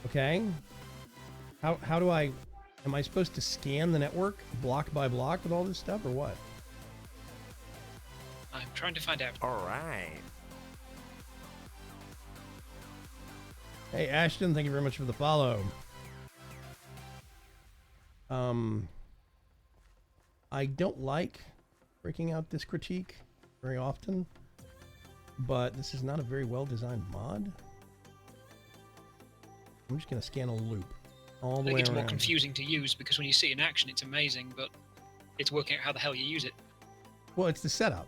Speaker 1: Okay? How do I... Am I supposed to scan the network block by block with all this stuff, or what?
Speaker 2: I'm trying to find out.
Speaker 5: All right.
Speaker 1: Hey, Ashton, thank you very much for the follow. I don't like breaking out this critique very often, but this is not a very well-designed mod. I'm just going to scan a loop all the
Speaker 2: I think
Speaker 1: way
Speaker 2: it's
Speaker 1: around.
Speaker 2: more confusing to use because when you see it in action, it's amazing, but it's working out how the hell you use it.
Speaker 1: Well, it's the setup.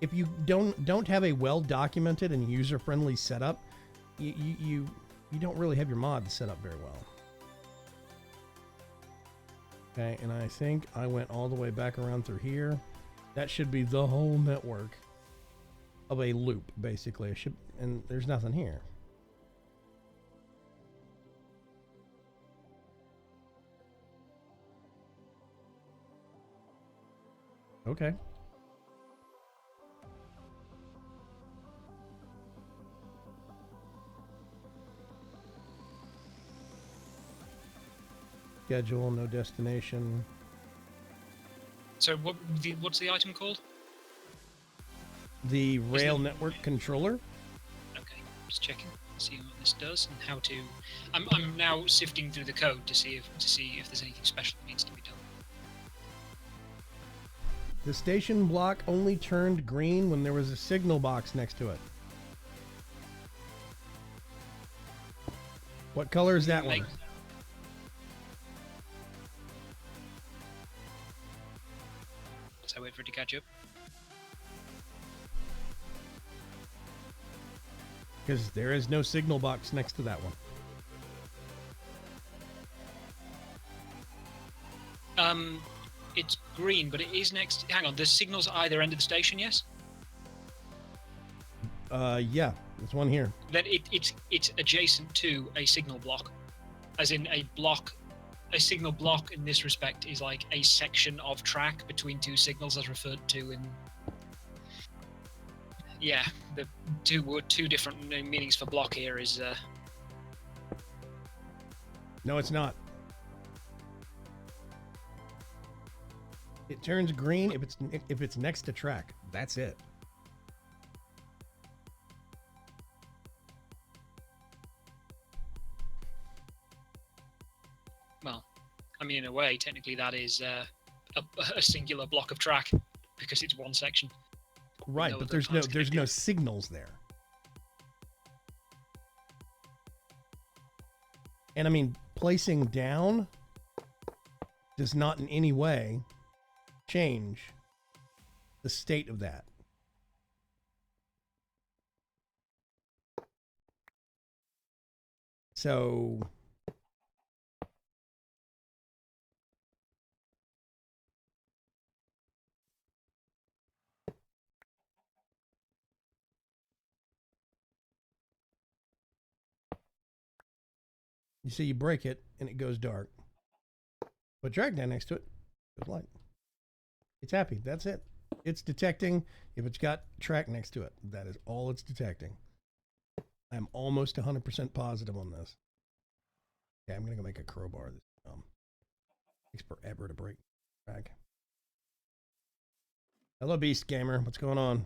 Speaker 1: If you don't have a well-documented and user-friendly setup, you don't really have your mod set up very well. Okay, and I think I went all the way back around through here. That should be the whole network of a loop, basically. And there's nothing here. Okay. Schedule, no destination.
Speaker 2: So what's the item called?
Speaker 1: The rail network controller.
Speaker 2: Okay, just checking, see what this does and how to. I'm now sifting through the code to see if there's anything special that needs to be done.
Speaker 1: The station block only turned green when there was a signal box next to it. What color is that one?
Speaker 2: So wait for it to catch up.
Speaker 1: Because there is no signal box next to that one.
Speaker 2: It's green, but it is next. Hang on, the signal's at either end of the station. Yes.
Speaker 1: Yeah, there's one here.
Speaker 2: Then it's adjacent to a signal block, as in a block. A signal block in this respect is like a section of track between two signals, as referred to in. Yeah, the two different meanings for block here is.
Speaker 1: No, it's not. It turns green if it's next to track. That's it.
Speaker 2: Well, I mean, in a way, technically that is a singular block of track because it's one section.
Speaker 1: Right,
Speaker 2: No
Speaker 1: but
Speaker 2: other parts
Speaker 1: there's no
Speaker 2: connected.
Speaker 1: signals there. And I mean, placing down does not in any way change the state of that. So you see, you break it and it goes dark. But drag down next to it, goes light. It's happy. That's it. It's detecting if it's got track next to it. That is all it's detecting. I'm almost 100% positive on this. Okay, I'm gonna go make a crowbar. This takes forever to break track. Hello, Beast Gamer. What's going on?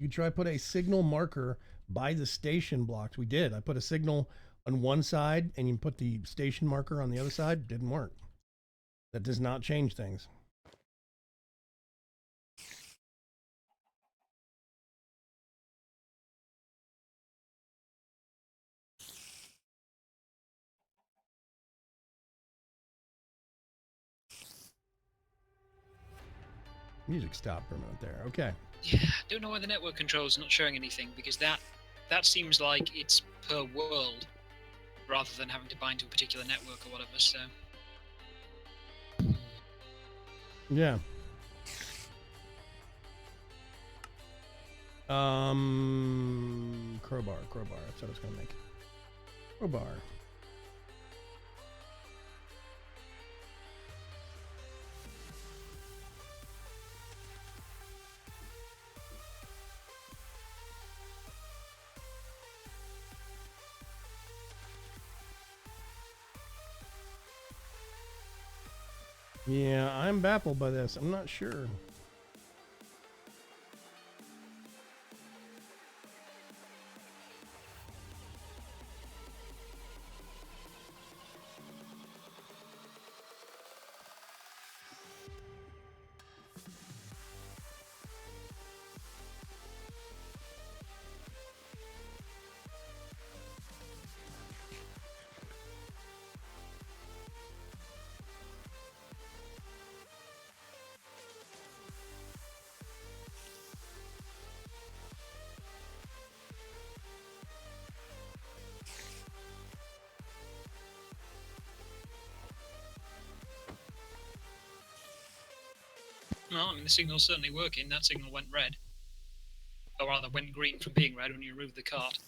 Speaker 1: You try put a signal marker by the station blocks. We did. I put a signal on one side and you put the station marker on the other side. Didn't work. That does not change things. Music stopped for a minute there. Okay.
Speaker 2: Yeah, I don't know why the network controller's not showing anything because that seems like it's per world rather than having to bind to a particular network or whatever. So
Speaker 1: Yeah. Crowbar. That's what I was gonna make. Crowbar. Yeah, I'm baffled by this. I'm not sure.
Speaker 2: No, I mean, the signal's certainly working. That signal went red. Or rather, went green from being red when you removed the cart.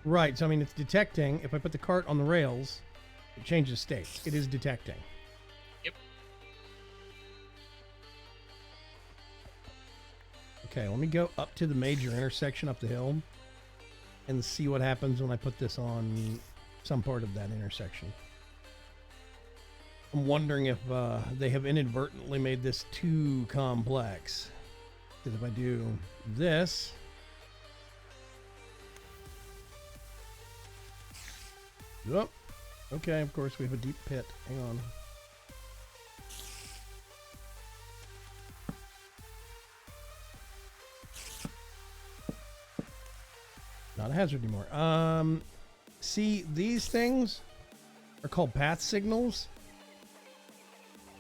Speaker 1: Right, so I mean, it's detecting. If I put the cart on the rails, it changes states. It is detecting.
Speaker 2: Yep.
Speaker 1: Okay, let me go up to the major intersection up the hill and see what happens when I put this on some part of that intersection. I'm wondering if they have inadvertently made this too complex. Because if I do this... Oh, okay, of course we have a deep pit. Hang on. Not a hazard anymore. See, these things are called path signals.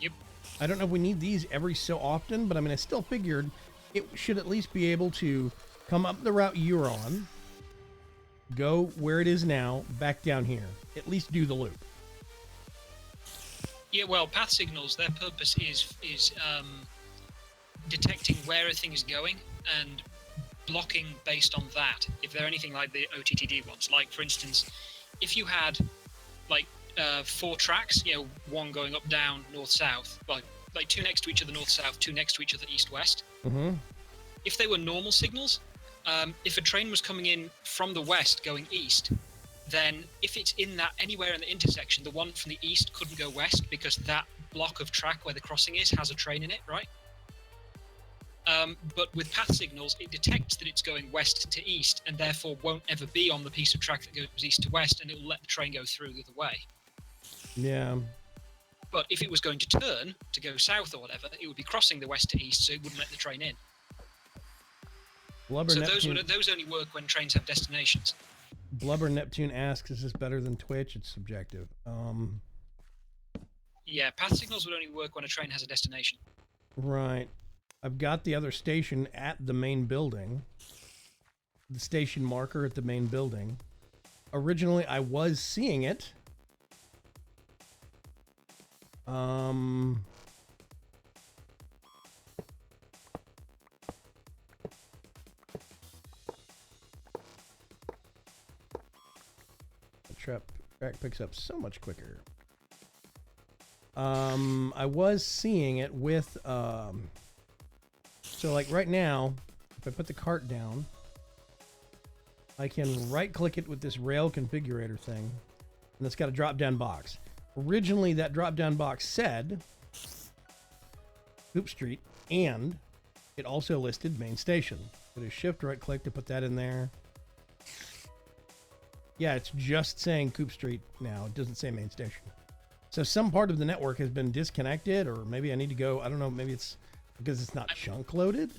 Speaker 2: Yep.
Speaker 1: I don't know if we need these every so often, but I mean, I still figured it should at least be able to come up the route you're on, go where it is now, back down here. At least do the loop.
Speaker 2: Yeah, well, path signals, their purpose is detecting where a thing is going and blocking based on that. If they're anything like the OTTD ones, like for instance, if you had like 4 tracks, one going up, down, north, south, like 2 next to each other, north, south, 2 next to each other, east, west.
Speaker 1: Mm-hmm.
Speaker 2: If they were normal signals, if a train was coming in from the west going east, then if it's in that anywhere in the intersection, the one from the east couldn't go west because that block of track where the crossing is has a train in it, right? But with path signals, it detects that it's going west to east and therefore won't ever be on the piece of track that goes east to west, and it will let the train go through the other way.
Speaker 1: Yeah.
Speaker 2: But if it was going to turn to go south or whatever, it would be crossing the west to east, so it wouldn't let the train in.
Speaker 1: Blubber
Speaker 2: So
Speaker 1: Neptune,
Speaker 2: those only work when trains have destinations.
Speaker 1: Blubber Neptune asks, is this better than Twitch? It's subjective.
Speaker 2: Yeah, path signals would only work when a train has a destination.
Speaker 1: Right. I've got the other station at the main building. The station marker at the main building. Originally, I was seeing it. The track picks up so much quicker. I was seeing it with, so like right now, if I put the cart down, I can right click it with this rail configurator thing, and it's got a drop down box. Originally, that drop down box said Coop Street, and it also listed main station. Put a shift right click to put that in there. Yeah, it's just saying Coop Street now. It doesn't say main station. So some part of the network has been disconnected, or maybe I need to go, I don't know, maybe it's because it's not chunk loaded.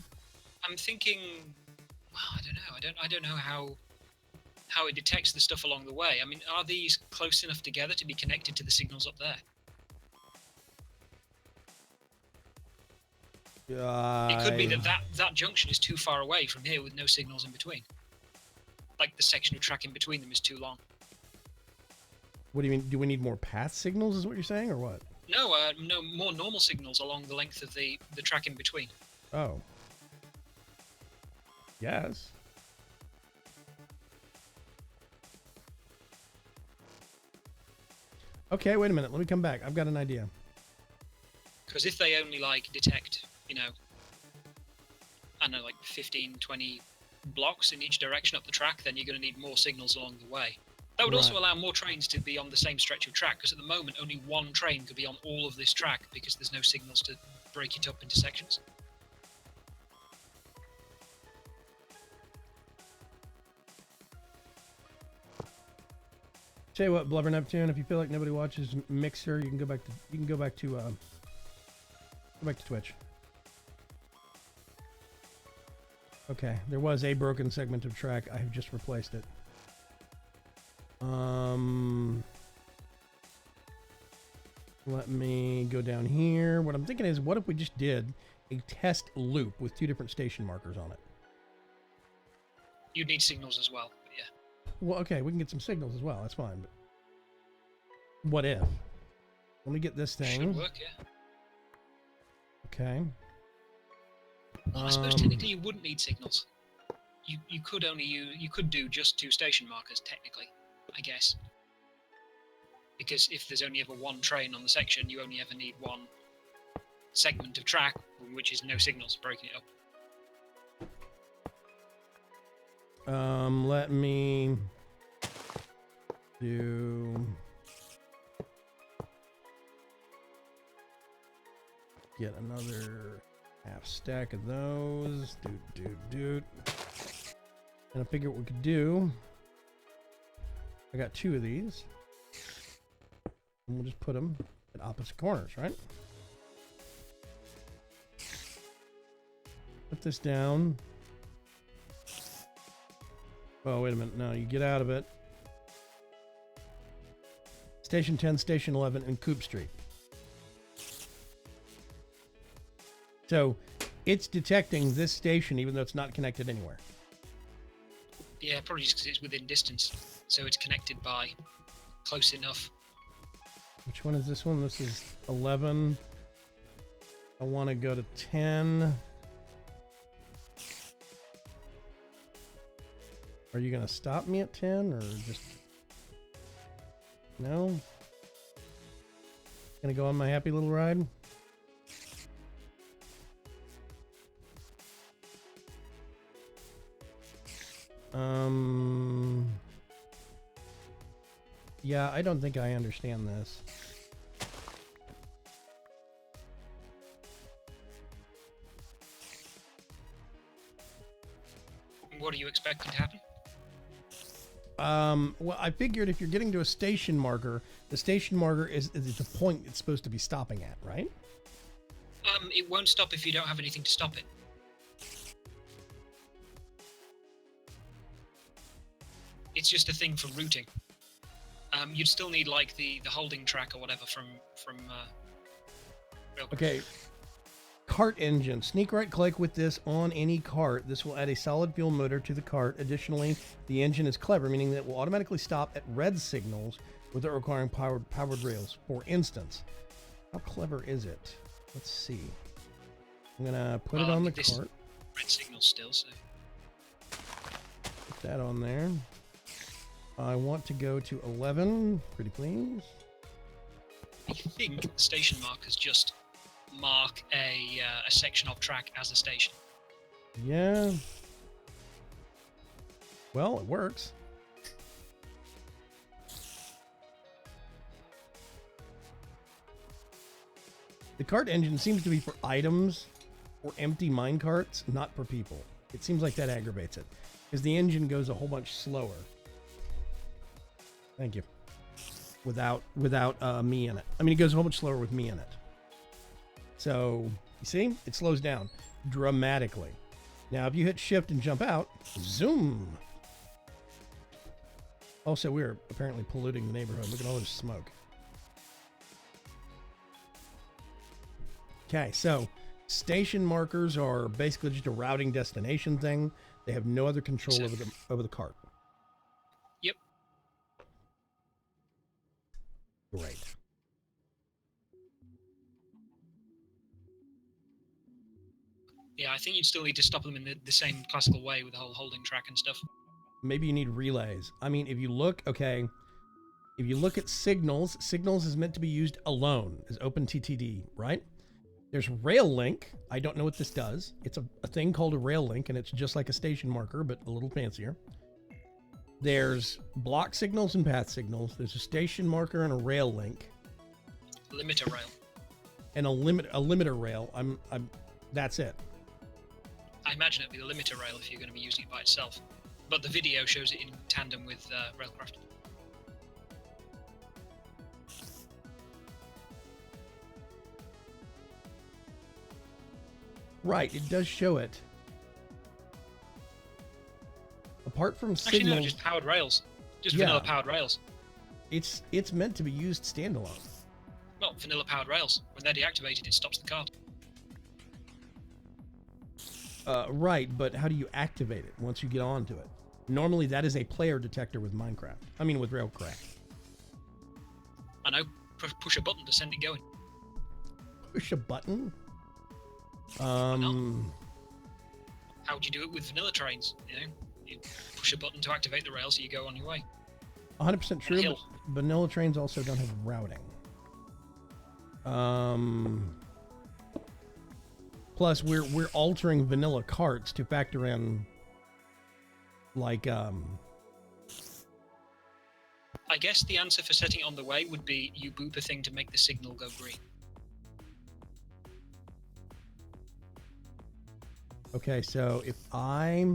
Speaker 2: I'm thinking, well, I don't know. I don't know how it detects the stuff along the way. I mean, are these close enough together to be connected to the signals up there? It could be that junction is too far away from here with no signals in between. Like the section of track in between them is too long.
Speaker 1: What do you mean? Do we need more path signals is what you're saying, or what?
Speaker 2: No, no, more normal signals along the length of the track in between.
Speaker 1: Oh. Yes. Okay, wait a minute. Let me come back. I've got an idea.
Speaker 2: Because if they only, like, detect, I don't know, like 15, 20 blocks in each direction up the track, then you're going to need more signals along the way. That would also allow more trains to be on the same stretch of track, because at the moment only one train could be on all of this track because there's no signals to break it up into sections.
Speaker 1: Tell you what, Blubber Neptune, if you feel like nobody watches Mixer, you can go back to Twitch. Okay, there was a broken segment of track. I have just replaced it. Let me go down here. What I'm thinking is, what if we just did a test loop with 2 different station markers on it?
Speaker 2: You'd need signals as well, but yeah.
Speaker 1: Well, okay, we can get some signals as well. That's fine. But what if? Let me get this thing.
Speaker 2: Should work, yeah.
Speaker 1: Okay.
Speaker 2: Well, I suppose technically you wouldn't need signals. You could do just 2 station markers technically, I guess. Because if there's only ever one train on the section, you only ever need one segment of track, which is no signals breaking it up.
Speaker 1: Let me do. Get another half stack of those. Doot. And I figure what we could do. I got 2 of these. And we'll just put them at opposite corners, right? Put this down. Oh, wait a minute. No, you get out of it. Station 10, Station 11, and Coop Street. So it's detecting this station even though it's not connected anywhere.
Speaker 2: Yeah, probably just because it's within distance. So it's connected by close enough.
Speaker 1: Which one is this one? This is 11. I want to go to 10. Are you going to stop me at 10 or just... No? Going to go on my happy little ride? Yeah, I don't think I understand this.
Speaker 2: What are you expecting to happen?
Speaker 1: Well, I figured if you're getting to a station marker, the station marker is the point it's supposed to be stopping at, right?
Speaker 2: It won't stop if you don't have anything to stop it. It's just a thing for routing. You'd still need like the holding track or whatever from Railcraft.
Speaker 1: Okay. Cart engine. Sneak right click with this on any cart. This will add a solid fuel motor to the cart. Additionally, the engine is clever, meaning that it will automatically stop at red signals without requiring powered rails. For instance, how clever is it? Let's see. I'm gonna put it on the cart.
Speaker 2: Red signal still, so
Speaker 1: Put that on there. I want to go to 11. Pretty please.
Speaker 2: I think the station markers just mark a section of track as a station.
Speaker 1: Yeah. Well, it works. The cart engine seems to be for items or empty mine carts, not for people. It seems like that aggravates it, because the engine goes a whole bunch slower. Thank you. Without me in it. I mean, it goes a whole bunch slower with me in it. So, you see? It slows down dramatically. Now, if you hit shift and jump out, zoom. Also, we're apparently polluting the neighborhood. Look at all this smoke. Okay, so station markers are basically just a routing destination thing. They have no other control over the cart.
Speaker 2: Yep.
Speaker 1: Great.
Speaker 2: Yeah, I think you'd still need to stop them in the same classical way with the whole holding track and stuff.
Speaker 1: Maybe you need relays. I mean, if you look at signals, signals is meant to be used alone as OpenTTD, right? There's rail link. I don't know what this does. It's a thing called a rail link, and it's just like a station marker, but a little fancier. There's block signals and path signals. There's a station marker and a rail link.
Speaker 2: Limiter rail.
Speaker 1: And a limiter rail. That's it.
Speaker 2: I imagine it'd be the limiter rail if you're going to be using it by itself. But the video shows it in tandem with Railcraft.
Speaker 1: Right, it does show it. Apart from
Speaker 2: Actually,
Speaker 1: signals,
Speaker 2: no, just powered rails. Just
Speaker 1: Yeah.
Speaker 2: vanilla powered rails.
Speaker 1: it's meant to be used standalone.
Speaker 2: Not vanilla powered rails. When they're deactivated, it stops the card.
Speaker 1: Right, but how do you activate it once you get onto it? Normally, that is a player detector with Minecraft. I mean, with Railcraft.
Speaker 2: I know. Push a button to send it going.
Speaker 1: Push a button? Um,
Speaker 2: How would you do it with vanilla trains? You push a button to activate the rail, so you go on your way.
Speaker 1: 100% true, but
Speaker 2: hill.
Speaker 1: vanilla trains also don't have routing. Plus, we're altering vanilla carts to factor in, like,
Speaker 2: I guess the answer for setting it on the way would be you boop a thing to make the signal go green.
Speaker 1: Okay, so if I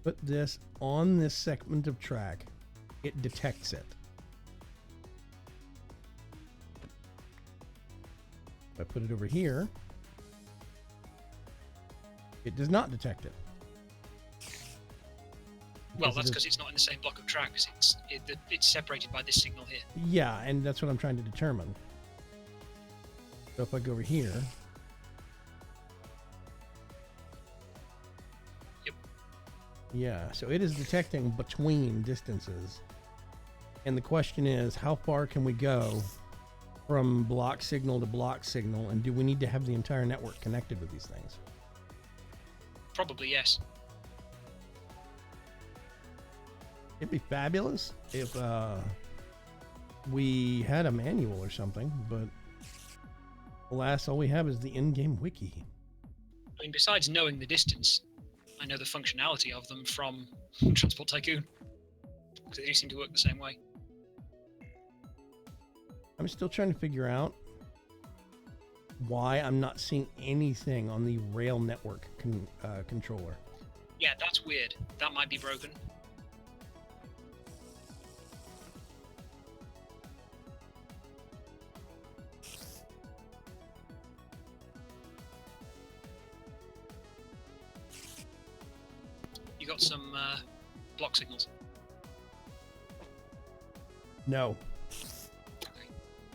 Speaker 1: put this on this segment of track, it detects it. If I put it over here, it does not detect it.
Speaker 2: Well,
Speaker 1: Because
Speaker 2: that's
Speaker 1: it
Speaker 2: because it's not in the same block of tracks. It's separated by this signal here.
Speaker 1: Yeah, and that's what I'm trying to determine. So if I go over here.
Speaker 2: Yep.
Speaker 1: Yeah, so it is detecting between distances. And the question is, how far can we go from block signal to block signal? And do we need to have the entire network connected with these things?
Speaker 2: Probably yes.
Speaker 1: It'd be fabulous if we had a manual or something, but alas, all we have is the in-game wiki.
Speaker 2: I mean, besides knowing the distance, I know the functionality of them from Transport Tycoon. Because they do seem to work the same way.
Speaker 1: I'm still trying to figure out why I'm not seeing anything on the rail network controller.
Speaker 2: Yeah, that's weird. That might be broken. You got some block signals.
Speaker 1: No.
Speaker 2: Okay.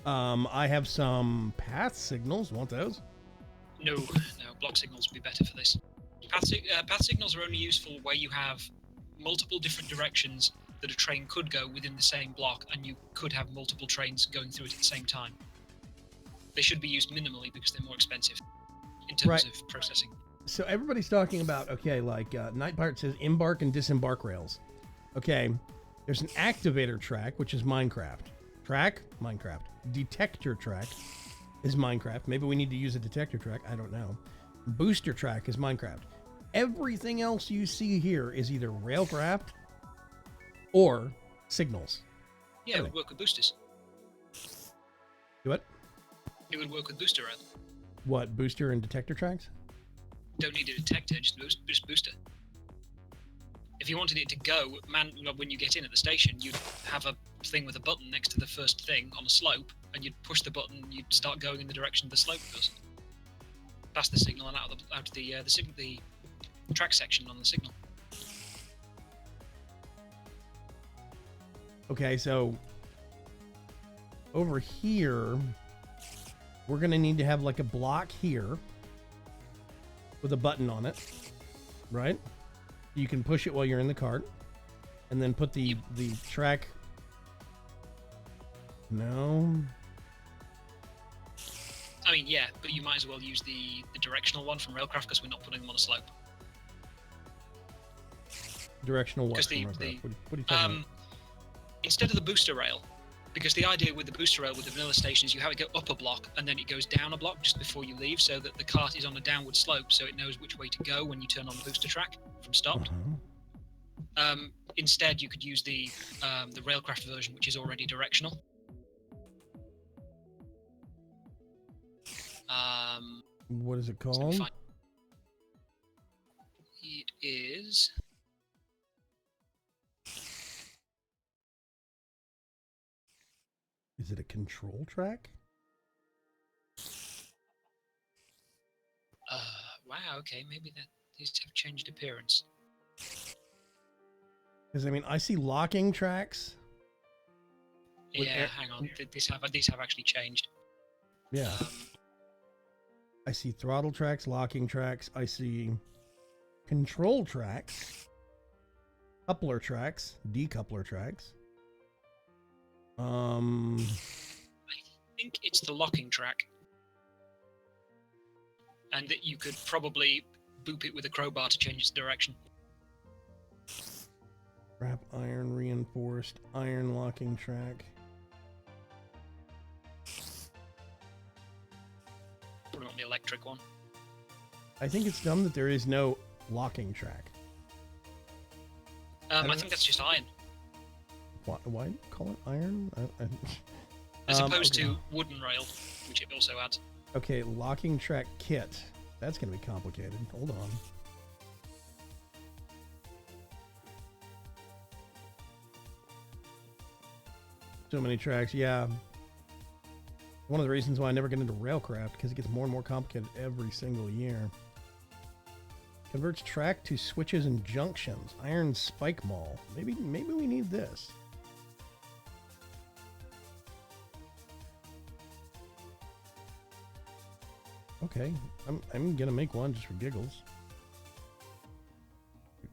Speaker 1: I have some path signals. Want those?
Speaker 2: No, block signals would be better for this. Path signals are only useful where you have multiple different directions that a train could go within the same block, and you could have multiple trains going through it at the same time. They should be used minimally because they're more expensive in terms
Speaker 1: Right.
Speaker 2: of processing.
Speaker 1: So everybody's talking about, okay, like Night Pirate says embark and disembark rails. Okay, there's an activator track, which is Minecraft. Track, Minecraft. Detector track is Minecraft. Maybe we need to use a detector track. I don't know. Booster track is Minecraft. Everything else you see here is either Railcraft or Signals.
Speaker 2: Yeah, it would work with boosters.
Speaker 1: Do what?
Speaker 2: It would work with booster rail.
Speaker 1: What, booster and detector tracks?
Speaker 2: Don't need a detector, just booster. If you wanted it to go, when you get in at the station, you'd have a thing with a button next to the first thing on a slope, and you'd push the button, you'd start going in the direction the slope goes. Past the signal and out of the track section on the signal.
Speaker 1: Okay, so over here, we're going to need to have like a block here with a button on it, right? You can push it while you're in the cart, and then put the track. No.
Speaker 2: I mean, yeah, but you might as well use the directional one from Railcraft because we're not putting them on a slope.
Speaker 1: Directional what?
Speaker 2: Because
Speaker 1: from
Speaker 2: the-
Speaker 1: Railcraft?
Speaker 2: the,
Speaker 1: What are you talking about?
Speaker 2: Instead of the booster rail, because the idea with the booster rail with the vanilla station is you have it go up a block and then it goes down a block just before you leave, so that the cart is on a downward slope, so it knows which way to go when you turn on the booster track from stopped.
Speaker 1: Uh-huh.
Speaker 2: Instead, you could use the Railcraft version, which is already directional.
Speaker 1: What is it
Speaker 2: So let me
Speaker 1: called?
Speaker 2: find- It is.
Speaker 1: Is it a control track?
Speaker 2: Wow. Okay, maybe these have changed appearance.
Speaker 1: Because I mean, I see locking tracks. With
Speaker 2: Yeah,
Speaker 1: air-
Speaker 2: hang on. These have actually changed.
Speaker 1: Yeah. I see throttle tracks, locking tracks. I see control tracks, coupler tracks, decoupler tracks.
Speaker 2: I think it's the locking track. and that you could probably boop it with a crowbar to change its direction.
Speaker 1: Wrap iron reinforced iron locking track.
Speaker 2: Probably want the electric one.
Speaker 1: I think it's dumb that there is no locking track.
Speaker 2: I think that's just iron,
Speaker 1: Why call it iron?
Speaker 2: as opposed
Speaker 1: okay.
Speaker 2: to wooden rail, which it also adds.
Speaker 1: Okay, locking track kit. That's going to be complicated. Hold on. So many tracks, yeah. One of the reasons why I never get into railcraft, because it gets more and more complicated every single year. Converts track to switches and junctions. Iron spike maul. Maybe we need this. Okay, I'm gonna make one just for giggles.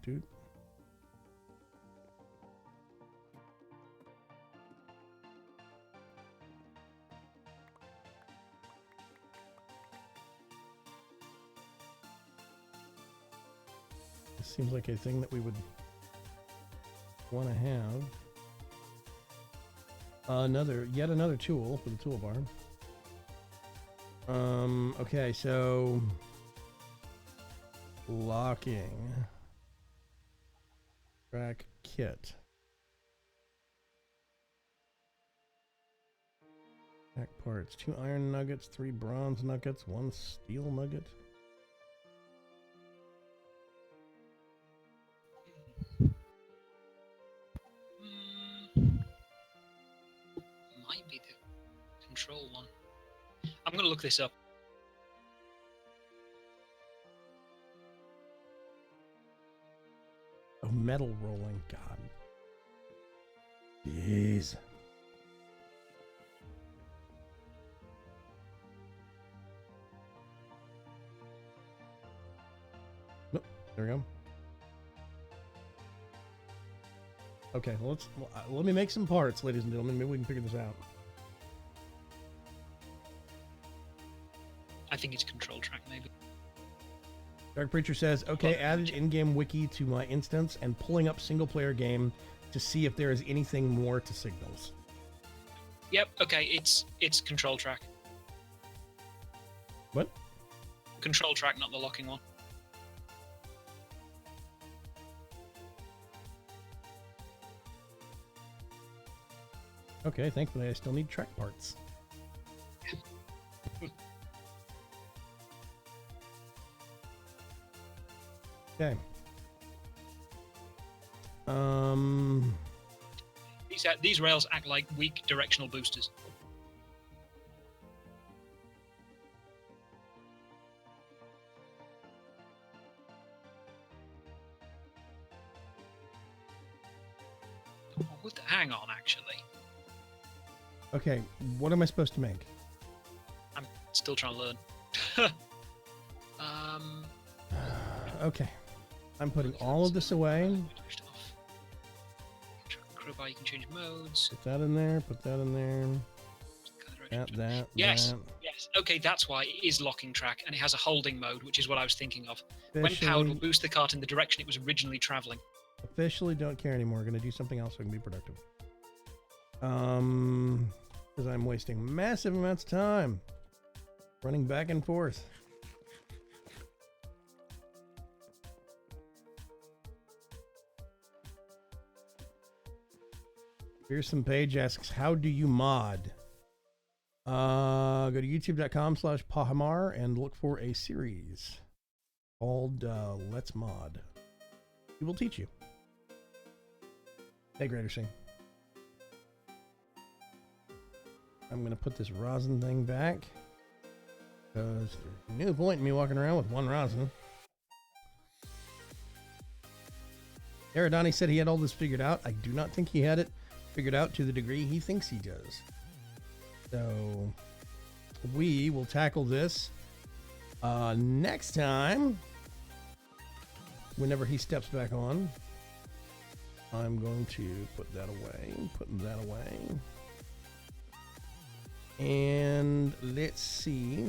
Speaker 1: Dude. This seems like a thing that we would want to have. Yet another tool for the toolbar. Okay, so locking track kit. Track parts: 2 iron nuggets, 3 bronze nuggets, 1 steel nugget.
Speaker 2: Might be the control one. I'm going to look this up.
Speaker 1: Oh, metal rolling. God. Jeez. Nope. There we go. Okay, well, let me make some parts, ladies and gentlemen. Maybe we can figure this out.
Speaker 2: I think it's control track, maybe.
Speaker 1: Dark Preacher says, okay, added in-game wiki to my instance and pulling up single-player game to see if there is anything more to signals.
Speaker 2: Yep, okay, it's control track.
Speaker 1: What?
Speaker 2: Control track, not the locking one.
Speaker 1: Okay, thankfully I still need track parts. Okay.
Speaker 2: These rails act like weak directional boosters. Hang on, actually.
Speaker 1: Okay, what am I supposed to make?
Speaker 2: I'm still trying to learn.
Speaker 1: Okay. I'm putting all of this away.
Speaker 2: Crowbar, you can change modes.
Speaker 1: Put that in there, put that in there. That.
Speaker 2: Yes, yes. Okay, that's why it is locking track, and it has a holding mode, which is what I was thinking of. When powered, will boost the cart in the direction it was originally traveling.
Speaker 1: Officially don't care anymore. Gonna do something else so I can be productive. Because I'm wasting massive amounts of time running back and forth. Fearsome Page asks, how do you mod? Go to youtube.com/Pahamar and look for a series called Let's Mod. He will teach you. Hey, Greater Sing. I'm going to put this rosin thing back because there's no point in me walking around with one rosin. Aradani said he had all this figured out. I do not think he had it figured out to the degree he thinks he does. So we will tackle this next time whenever he steps back on. I'm going to put that away, putting that away. And let's see.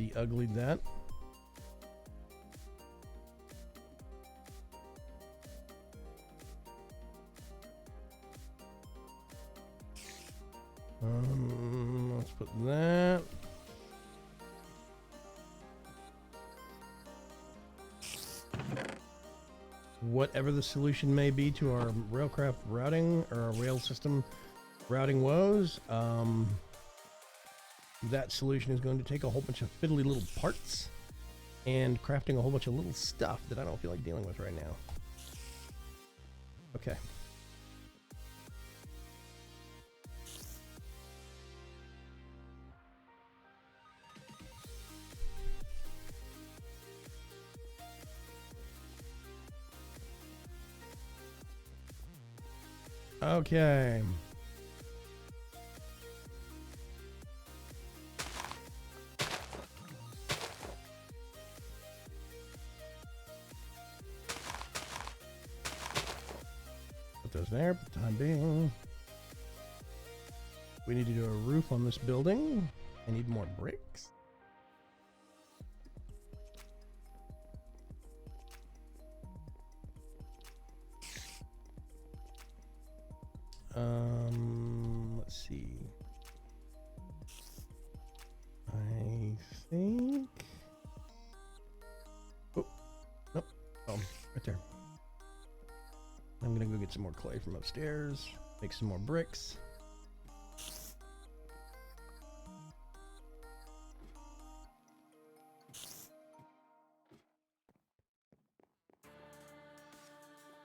Speaker 1: de-uglied that. Let's put that. Whatever the solution may be to our railcraft routing or our rail system routing woes, that solution is going to take a whole bunch of fiddly little parts and crafting a whole bunch of little stuff that I don't feel like dealing with right now. Okay. Okay. Put those there for the time being. We need to do a roof on this building. I need more bricks. Let's see. I think. Oh, nope. Oh, right there. I'm gonna go get some more clay from upstairs. Make some more bricks.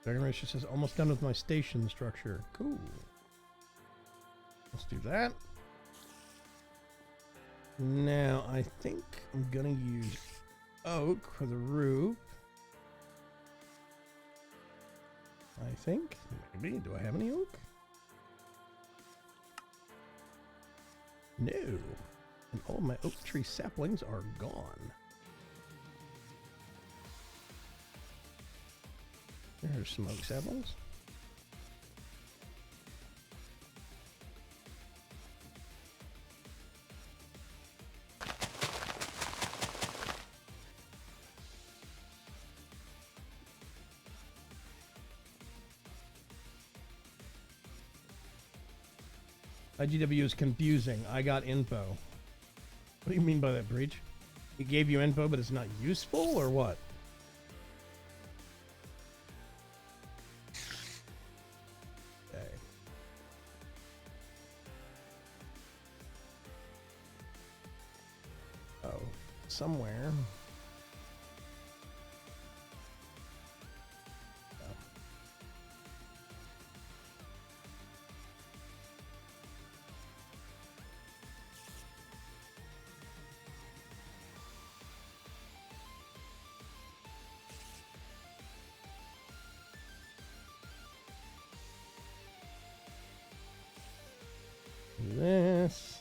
Speaker 1: Dragon Race just says almost done with my station structure. Cool. Let's do that. Now I think I'm gonna use oak for the roof. I think maybe. Do I have any oak? No. And all of my oak tree saplings are gone. There's some oak saplings. IGW is confusing. I got info. What do you mean by that, Breach? He gave you info, but it's not useful, or what? Okay. Oh, somewhere. This.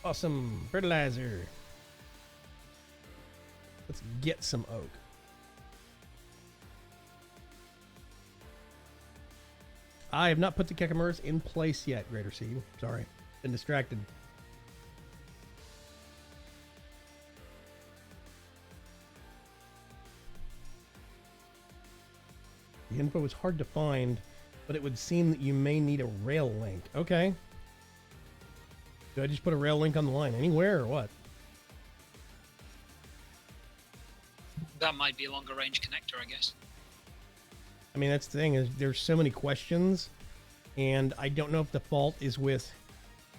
Speaker 1: Awesome fertilizer. Let's get some oak. I have not put the Kekimers in place yet, Greater Seed. Sorry. Been distracted. The info is hard to find, but it would seem that you may need a rail link. Okay. Do I just put a rail link on the line anywhere or what?
Speaker 2: That might be a longer range connector, I guess.
Speaker 1: I mean, that's the thing, is there's so many questions, and I don't know if the fault is with,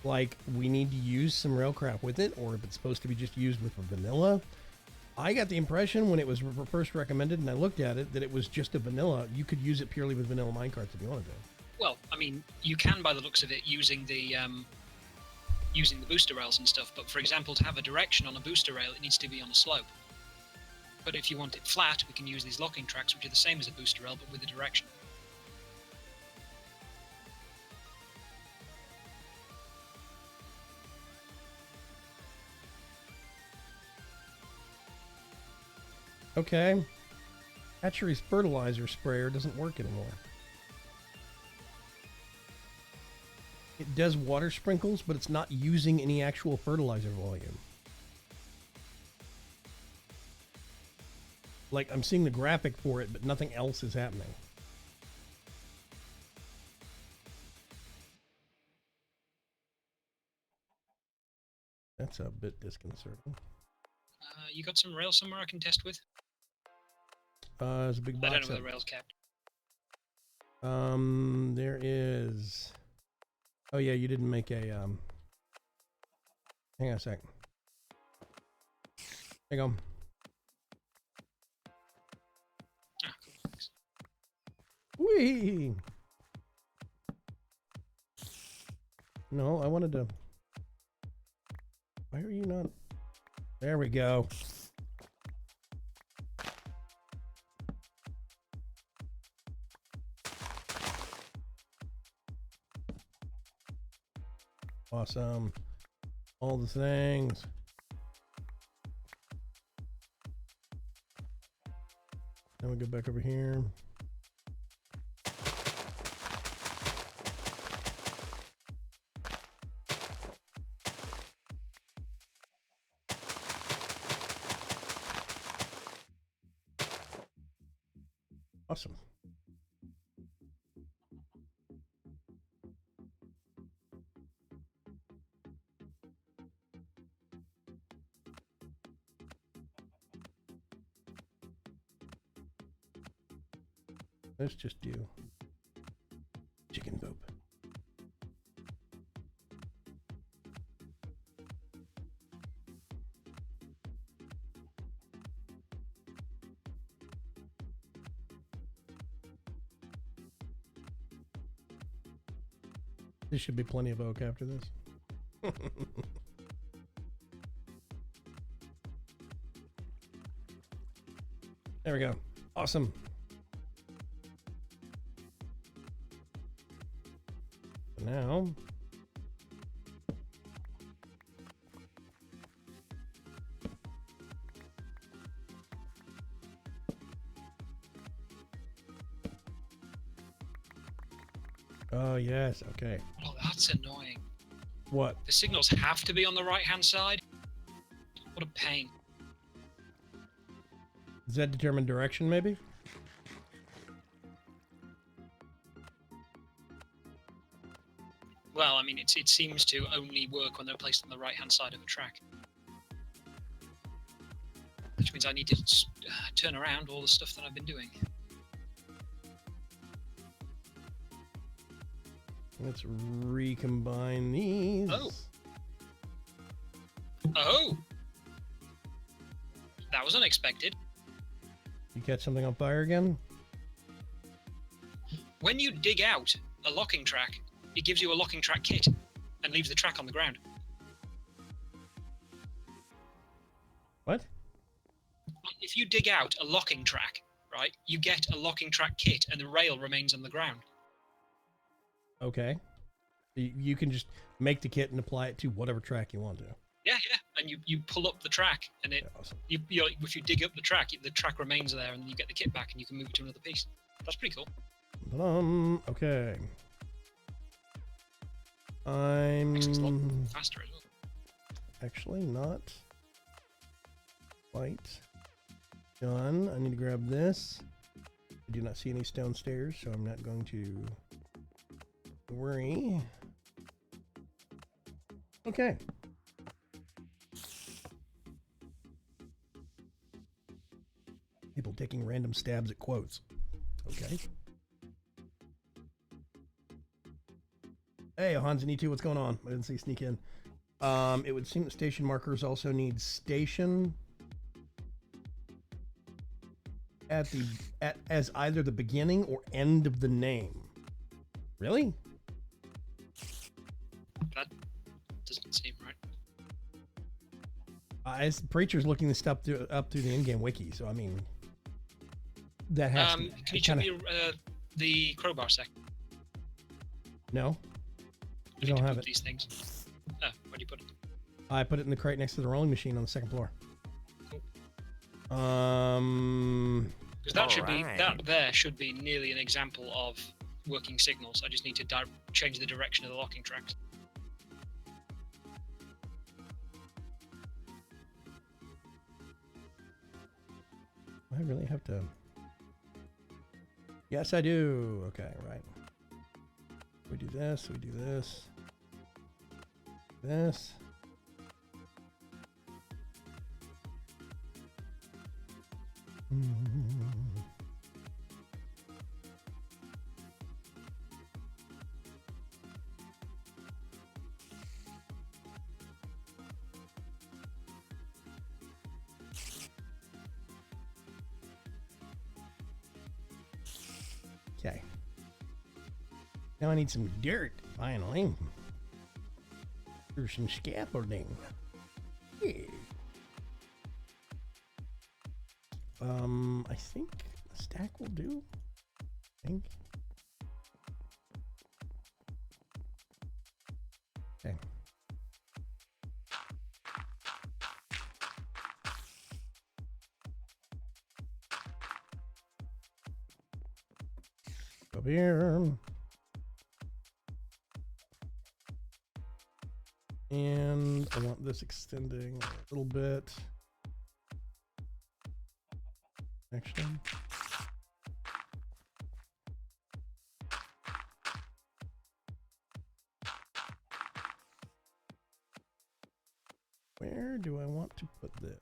Speaker 1: like, we need to use some railcraft with it, or if it's supposed to be just used with vanilla. I got the impression when it was first recommended and I looked at it that it was just a vanilla. You could use it purely with vanilla minecarts if you wanted to.
Speaker 2: Well, I mean, you can by the looks of it using the booster rails and stuff, but for example, to have a direction on a booster rail, it needs to be on a slope. But if you want it flat, we can use these locking tracks, which are the same as a booster rail, but with a direction.
Speaker 1: Okay. Hatchery's fertilizer sprayer doesn't work anymore. It does water sprinkles, but it's not using any actual fertilizer volume. Like, I'm seeing the graphic for it, but nothing else is happening. That's a bit disconcerting.
Speaker 2: You got some rails somewhere I can test with?
Speaker 1: There's a big
Speaker 2: I
Speaker 1: box.
Speaker 2: don't know where the rail's kept.
Speaker 1: There is. Oh yeah, you didn't make a Hang on a sec. Hang on.
Speaker 2: Ah, cool, thanks.
Speaker 1: Whee! No, I wanted to. Why are you not? There we go. Awesome. All the things. Then we go back over here. Awesome. Let's just do chicken poop. There should be plenty of oak after this. There we go. Awesome. Now, oh yes, okay.
Speaker 2: Oh, that's annoying.
Speaker 1: What?
Speaker 2: The signals have to be on the right-hand side? What a pain.
Speaker 1: Does that determine direction, maybe?
Speaker 2: Well, I mean, it seems to only work when they're placed on the right-hand side of a track. Which means I need to turn around all the stuff that I've been doing.
Speaker 1: Let's recombine these.
Speaker 2: Oh. Oh! That was unexpected.
Speaker 1: You catch something on fire again?
Speaker 2: When you dig out a locking track, it gives you a locking track kit and leaves the track on the ground.
Speaker 1: What?
Speaker 2: If you dig out a locking track, right, you get a locking track kit and the rail remains on the ground.
Speaker 1: Okay. You can just make the kit and apply it to whatever track you want to.
Speaker 2: Yeah, yeah. And you pull up the track and it
Speaker 1: Awesome.
Speaker 2: if you dig up the track remains there and you get the kit back and you can move it to another piece. That's pretty cool.
Speaker 1: Okay. I'm
Speaker 2: Makes it a lot faster as well.
Speaker 1: actually not quite done. I need to grab this. I do not see any stone stairs, so I'm not going to worry. Okay. People taking random stabs at quotes. Okay. Hey, Hans and E2, what's going on? I didn't see you sneak in. It would seem that station markers also need station as either the beginning or end of the name. Really?
Speaker 2: That doesn't seem right.
Speaker 1: As Preacher's looking this stuff up through the in-game wiki, so I mean, that has to.
Speaker 2: Can you check me the crowbar sec?
Speaker 1: No,
Speaker 2: I
Speaker 1: I
Speaker 2: need
Speaker 1: don't
Speaker 2: to
Speaker 1: have
Speaker 2: move
Speaker 1: it.
Speaker 2: these things. Oh, where do you put it?
Speaker 1: I put it in the crate next to the rolling machine on the second floor.
Speaker 2: Cool. Because that should be
Speaker 5: Alright.
Speaker 2: that there should be nearly an example of working signals. I just need to change the direction of the locking tracks.
Speaker 1: I really have to. Yes, I do. Okay, right. We do this. We do this. This. Okay. Now I need some dirt, finally. For some scaffolding. Yeah. I think a stack will do. I think. Okay. Up here. And I want this extending a little bit. Actually. Where do I want to put this?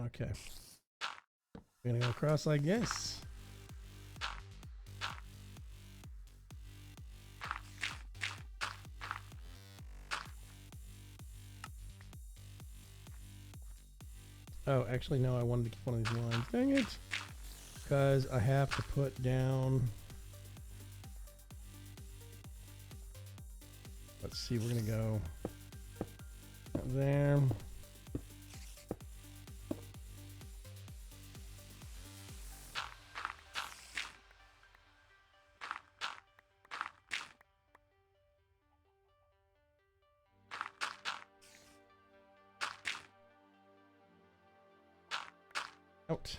Speaker 1: Okay. We're gonna go across like this. Oh, actually, no, I wanted to keep one of these lines. Dang it. Because I have to put down. Let's see, we're gonna go there. Out.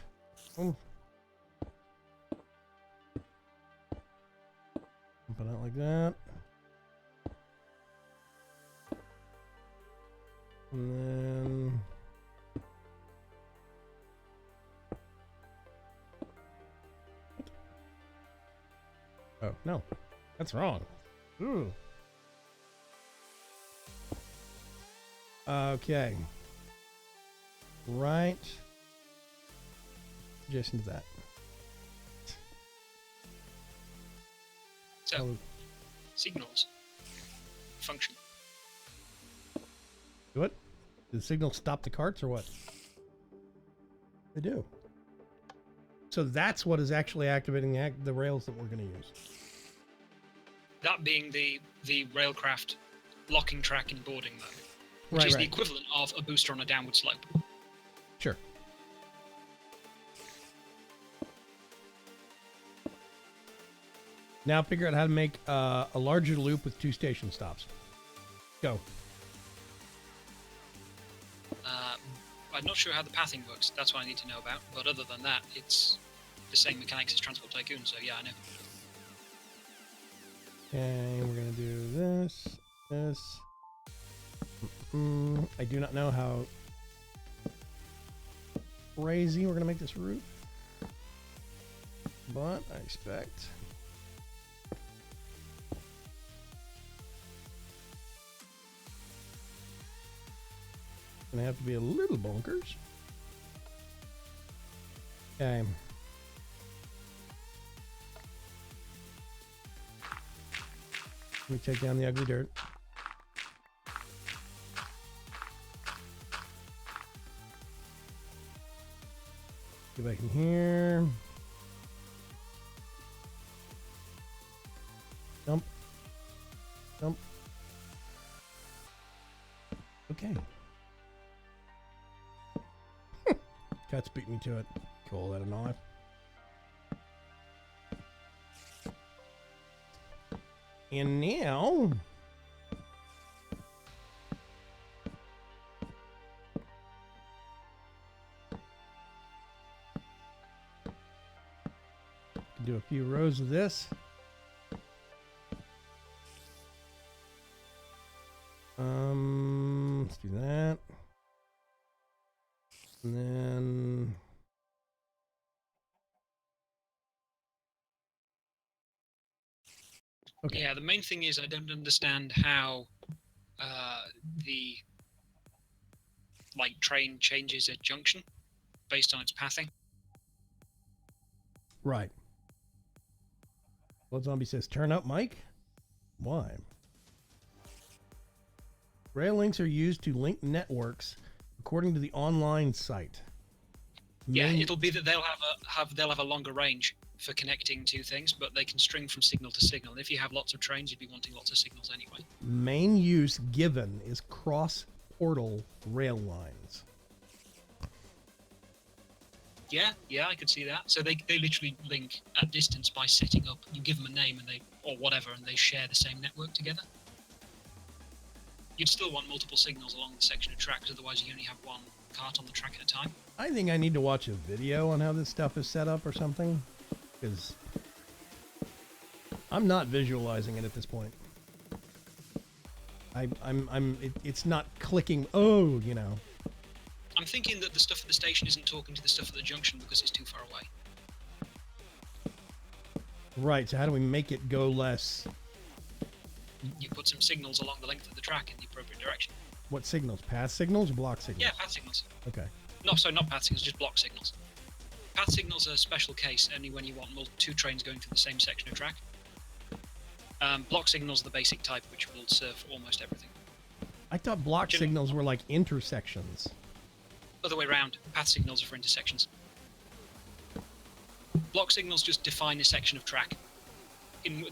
Speaker 1: Put it out like that. And then oh no, that's wrong. Ooh. Okay. Right. Adjacent to that.
Speaker 2: So,
Speaker 1: Oh,
Speaker 2: signals function.
Speaker 1: what? Did the signal stop the carts or what? They do. So that's what is actually activating the rails that we're going to use.
Speaker 2: That being the railcraft locking track in boarding mode, which is the equivalent of a booster on a downward slope.
Speaker 1: Sure. Now figure out how to make a larger loop with 2 station stops. Go.
Speaker 2: I'm not sure how the pathing works. That's what I need to know about. But other than that, it's the same mechanics as Transport Tycoon. So yeah, I know.
Speaker 1: Okay, we're gonna do this, this. I do not know how crazy we're gonna make this route, but I expect. Gonna have to be a little bonkers. Okay. Let me take down the ugly dirt. Get back in here. Jump. Jump. Okay. Cat's beat me to it. Cool, that a knife. And now... do a few rows of this. Let's do that. And then... Okay.
Speaker 2: Yeah, the main thing is I don't understand how the train changes a junction based on its pathing.
Speaker 1: Right. Blood Zombie says, turn up, Mike? Why? Rail links are used to link networks according to the online site.
Speaker 2: Yeah, it'll be that they'll have a longer range for connecting two things, but they can string from signal to signal. If you have lots of trains, you'd be wanting lots of signals anyway.
Speaker 1: Main use given is cross-portal rail lines.
Speaker 2: Yeah, I could see that. So they literally link at distance by setting up. You give them a name and or whatever, and they share the same network together. You'd still want multiple signals along the section of track, because otherwise you only have one cart on the track at a time.
Speaker 1: I think I need to watch a video on how this stuff is set up or something, because I'm not visualizing it at this point. It's not clicking. Oh, you know.
Speaker 2: I'm thinking that the stuff at the station isn't talking to the stuff at the junction because it's too far away.
Speaker 1: Right. So how do we make it go less?
Speaker 2: You put some signals along the length of the track in the appropriate direction.
Speaker 1: What signals? Path signals or block signals?
Speaker 2: Yeah, path signals.
Speaker 1: Okay.
Speaker 2: No, sorry, not path signals, just block signals. Path signals are a special case, only when you want two trains going through the same section of track. Block signals are the basic type, which will serve for almost everything.
Speaker 1: I thought block signals were like intersections.
Speaker 2: Other way around, path signals are for intersections. Block signals just define a section of track.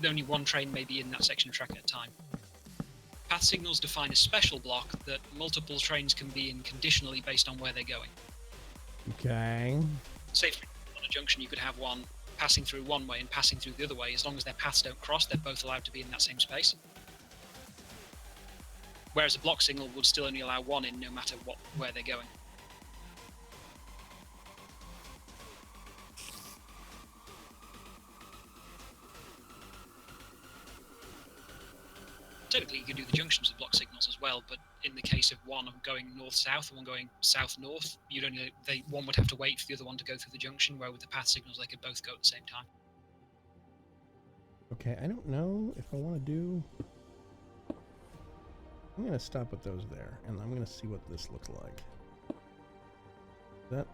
Speaker 2: Only one train may be in that section of track at a time. Path signals define a special block that multiple trains can be in conditionally based on where they're going.
Speaker 1: Okay.
Speaker 2: Say, for example, on a junction, you could have one passing through one way and passing through the other way. As long as their paths don't cross, they're both allowed to be in that same space. Whereas a block signal would still only allow one in, no matter where they're going. Technically, you can do the junctions with block signals as well, but in the case of one going north-south and one going south-north, one would have to wait for the other one to go through the junction, where with the path signals, they could both go at the same time.
Speaker 1: Okay, I don't know if I want to do... I'm going to stop with those there, and I'm going to see what this looks like. That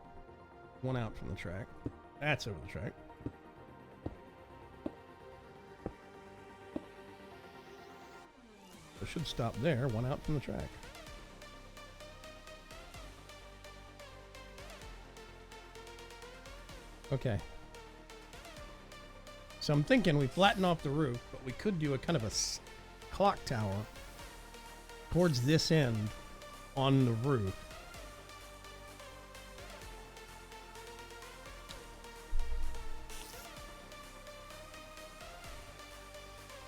Speaker 1: one out from the track. That's over the track. I should stop there, one out from the track. Okay. So I'm thinking we flatten off the roof, but we could do a kind of a clock tower towards this end on the roof.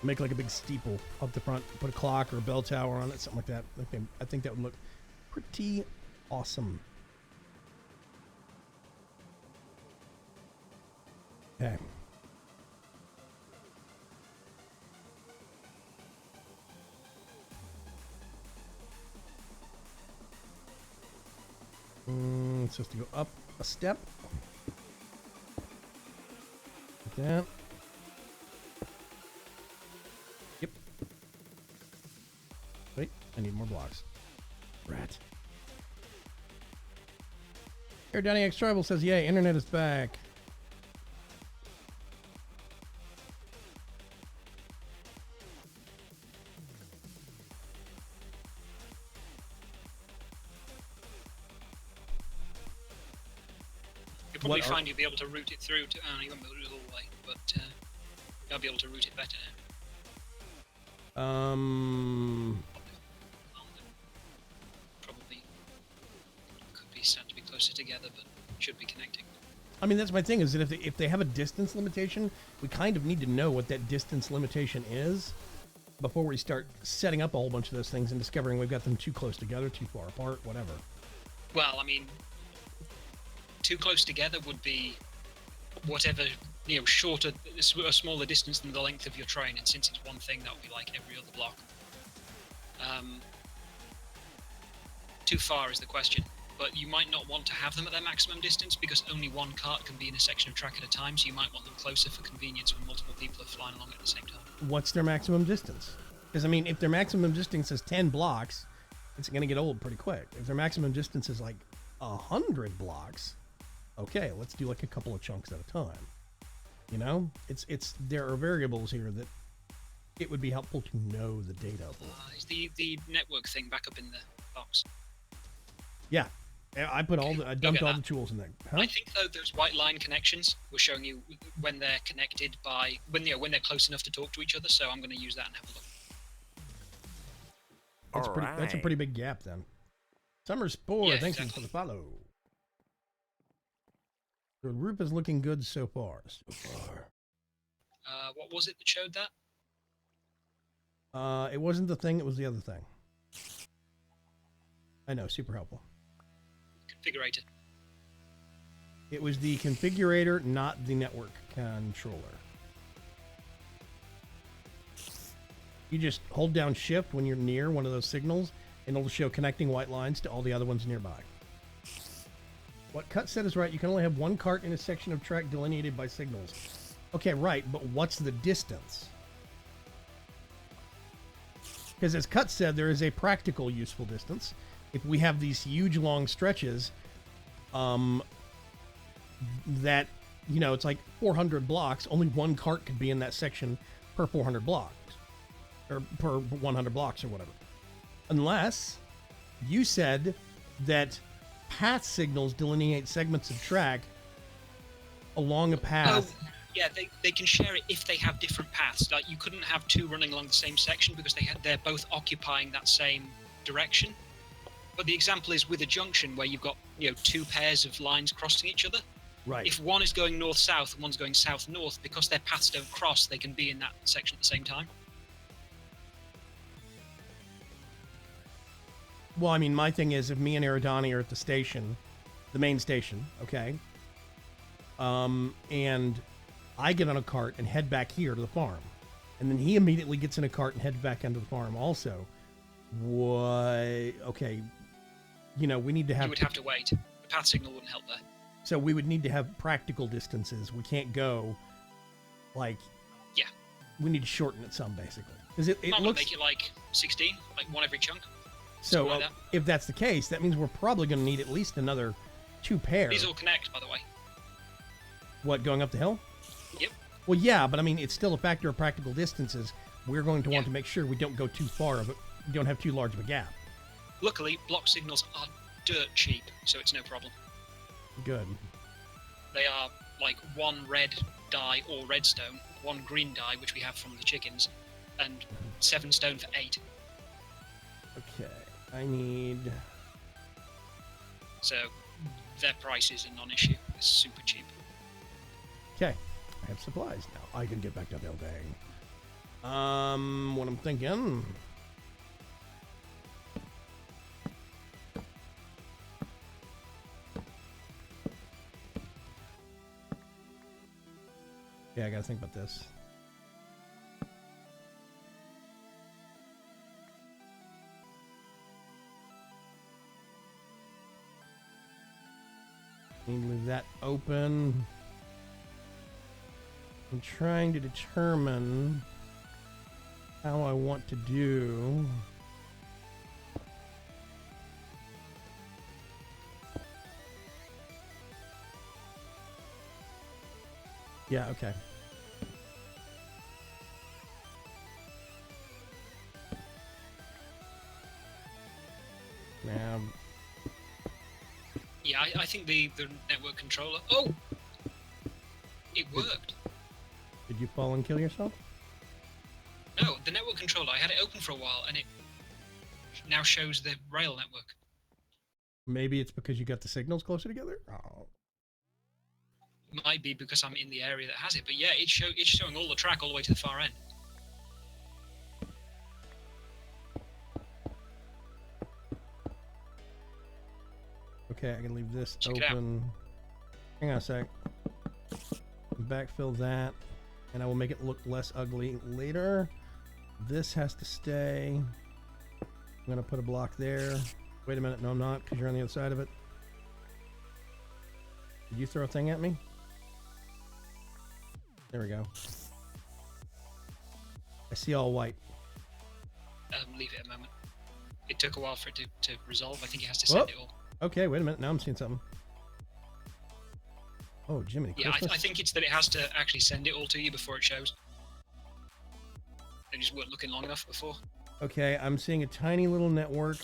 Speaker 1: Make like a big steeple up the front, put a clock or a bell tower on it, something like that. Okay, I think that would look pretty awesome. Okay. It's supposed to go up a step. Like that. Yep. Wait, I need more blocks. Rat. Here, Danny X Tribal says, yay, internet is back.
Speaker 2: You'll probably find you'll be able to route it through to... you won't be able to do it all the way, but you'll be able to route it better now. Probably could be starting to be closer together, but should be connecting.
Speaker 1: I mean, that's my thing, is that if they have a distance limitation, we kind of need to know what that distance limitation is before we start setting up a whole bunch of those things and discovering we've got them too close together, too far apart, whatever.
Speaker 2: Well, I mean, too close together would be whatever, shorter, a smaller distance than the length of your train, and since it's one thing, that would be like every other block. Too far is the question, but you might not want to have them at their maximum distance because only one cart can be in a section of track at a time, so you might want them closer for convenience when multiple people are flying along at the same time.
Speaker 1: What's their maximum distance? Because, I mean, if their maximum distance is 10 blocks, it's going to get old pretty quick. If their maximum distance is like 100 blocks, okay, let's do like a couple of chunks at a time. You know, there are variables here that it would be helpful to know the data for.
Speaker 2: Is the network thing back up in the box?
Speaker 1: Yeah, I put I dumped all the tools in there. Huh?
Speaker 2: I think though those white line connections were showing you when they're connected by when they're close enough to talk to each other. So I'm going to use that and have a look.
Speaker 1: That's a pretty big gap then. Summer Spore,
Speaker 2: Yeah,
Speaker 1: thank you
Speaker 2: exactly.
Speaker 1: for the follow. The roof is looking good so far.
Speaker 2: What was it that showed that?
Speaker 1: It wasn't the thing, it was the other thing. I know, super helpful.
Speaker 2: Configurator.
Speaker 1: It was the configurator, not the network controller. You just hold down shift when you're near one of those signals, and it'll show connecting white lines to all the other ones nearby. What Cut said is right. You can only have one cart in a section of track delineated by signals. Okay, right, but what's the distance? Because as Cut said, there is a practical useful distance. If we have these huge long stretches, that, it's like 400 blocks, only one cart could be in that section per 400 blocks, or per 100 blocks or whatever. Unless you said that path signals delineate segments of track along a path.
Speaker 2: Oh, yeah, they can share it if they have different paths. Like, you couldn't have two running along the same section because they're both occupying that same direction. But the example is with a junction where you've got, two pairs of lines crossing each other.
Speaker 1: Right.
Speaker 2: If one is going north-south and one's going south-north, because their paths don't cross, they can be in that section at the same time.
Speaker 1: Well, I mean, my thing is, if me and Eridani are at the station, the main station, okay, and I get on a cart and head back here to the farm, and then he immediately gets in a cart and heads back into the farm also, okay, we need to have...
Speaker 2: You would have to wait. The path signal wouldn't help there.
Speaker 1: So we would need to have practical distances. We can't go,
Speaker 2: Yeah.
Speaker 1: We need to shorten it some, basically. Because it
Speaker 2: Might
Speaker 1: looks...
Speaker 2: make it like 16, like one every chunk.
Speaker 1: So
Speaker 2: like that.
Speaker 1: if that's the case, that means we're probably going to need at least another 2 pairs.
Speaker 2: These all connect, by the way.
Speaker 1: What, going up the hill?
Speaker 2: Yep.
Speaker 1: Well, yeah, but I mean, it's still a factor of practical distances. We're going to want to make sure we don't go too far of it. We don't have too large of a gap.
Speaker 2: Luckily, block signals are dirt cheap, so it's no problem.
Speaker 1: Good.
Speaker 2: They are like one red dye or redstone, one green dye, which we have from the chickens, and 7 stone for 8.
Speaker 1: Okay, I need...
Speaker 2: So their price is a non-issue. It's super cheap.
Speaker 1: Okay, I have supplies now. I can get back to building. What I'm thinking... Yeah, I gotta think about this. Need to leave that open. I'm trying to determine how I want to do. Yeah, okay. Now,
Speaker 2: Yeah, I think the network controller... Oh! It worked.
Speaker 1: did you fall and kill yourself?
Speaker 2: No, the network controller, I had it open for a while, and it now shows the rail network.
Speaker 1: Maybe it's because you got the signals closer together? Oh.
Speaker 2: might be because I'm in the area that has it. But yeah, it's showing all the track all the way to the far end.
Speaker 1: Okay, I can leave this
Speaker 2: Check it out.
Speaker 1: open. Hang on a sec. Backfill that, and I will make it look less ugly later. This has to stay. I'm gonna put a block there. Wait a minute, no I'm not, because you're on the other side of it. Did you throw a thing at me? There we go. I see all white.
Speaker 2: Leave it a moment. It took a while for it to resolve. I think it has to send it all.
Speaker 1: Okay, wait a minute, now I'm seeing something. Oh, Jiminy
Speaker 2: Yeah,
Speaker 1: Christmas.
Speaker 2: I think it's that it has to actually send it all to you before it shows. They just weren't looking long enough before.
Speaker 1: Okay, I'm seeing a tiny little network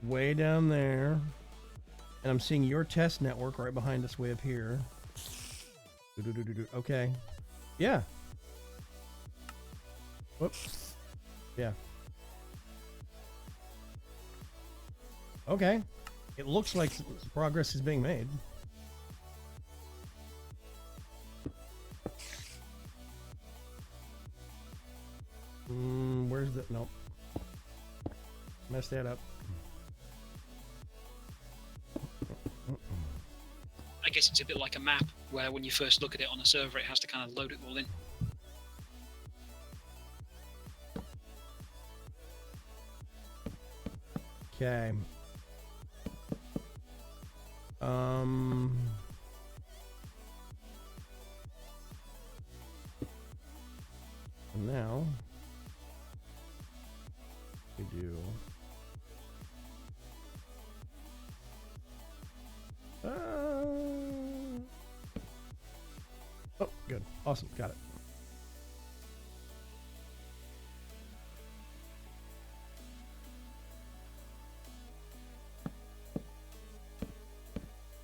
Speaker 1: way down there. And I'm seeing your test network right behind us way up here. Okay. Yeah. Whoops. Yeah. Okay. It looks like progress is being made. Where's the... Nope. Messed that up.
Speaker 2: I guess it's a bit like a map, where when you first look at it on a server, it has to kind of load it all in.
Speaker 1: Okay. Now we do oh, good. Awesome. Got it.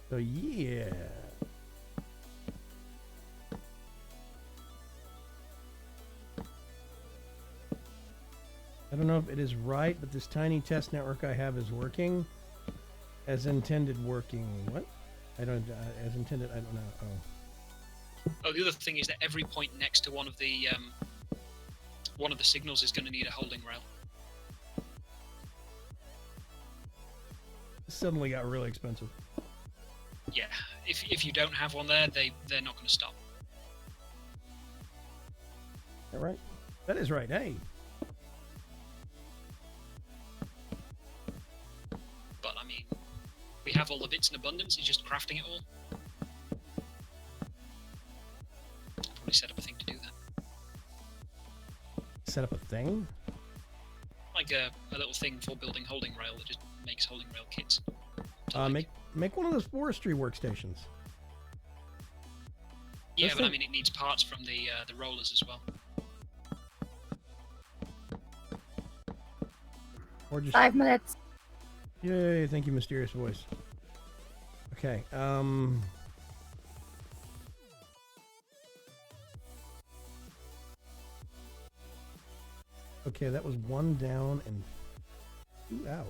Speaker 1: So yeah. I don't know if it is right, but this tiny test network I have is working as intended working. What? I don't, as intended, I don't know.
Speaker 2: Oh, the other thing is that every point next to one of the signals is going to need a holding rail.
Speaker 1: This suddenly got really expensive.
Speaker 2: Yeah, if you don't have one there, they're not going to stop.
Speaker 1: Is that right? That is right. Hey.
Speaker 2: But I mean, we have all the bits in abundance. It's just crafting it all. Probably set up a thing to do that.
Speaker 1: Set up a thing?
Speaker 2: Like a little thing for building holding rail that just makes holding rail kits.
Speaker 1: Make one of those forestry workstations.
Speaker 2: Yeah,
Speaker 1: Those
Speaker 2: but I
Speaker 1: thing-
Speaker 2: mean, it needs parts from the rollers as well.
Speaker 1: Or just
Speaker 4: 5 minutes.
Speaker 1: yay! Thank you, mysterious voice. Okay. Okay, that was 1 down and 2 out.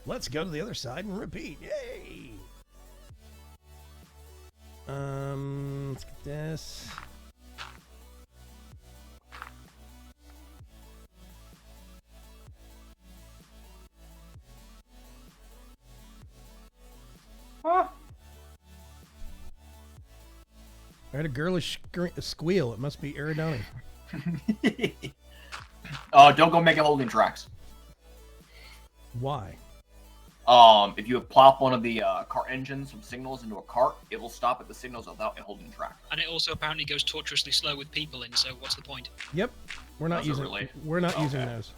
Speaker 1: Let's go to the other side and repeat. Yay! Let's get this.
Speaker 7: Huh?
Speaker 1: I heard a girlish squeal. It must be Aerodoni.
Speaker 7: Don't go making holding tracks.
Speaker 1: Why?
Speaker 7: If you plop one of the cart engines from signals into a cart, it will stop at the signals without a holding track.
Speaker 2: And it also apparently goes tortuously slow with people in. So what's the point?
Speaker 1: Yep. We're not
Speaker 7: Those are
Speaker 1: using.
Speaker 7: related.
Speaker 1: We're not using
Speaker 7: Okay.
Speaker 1: those.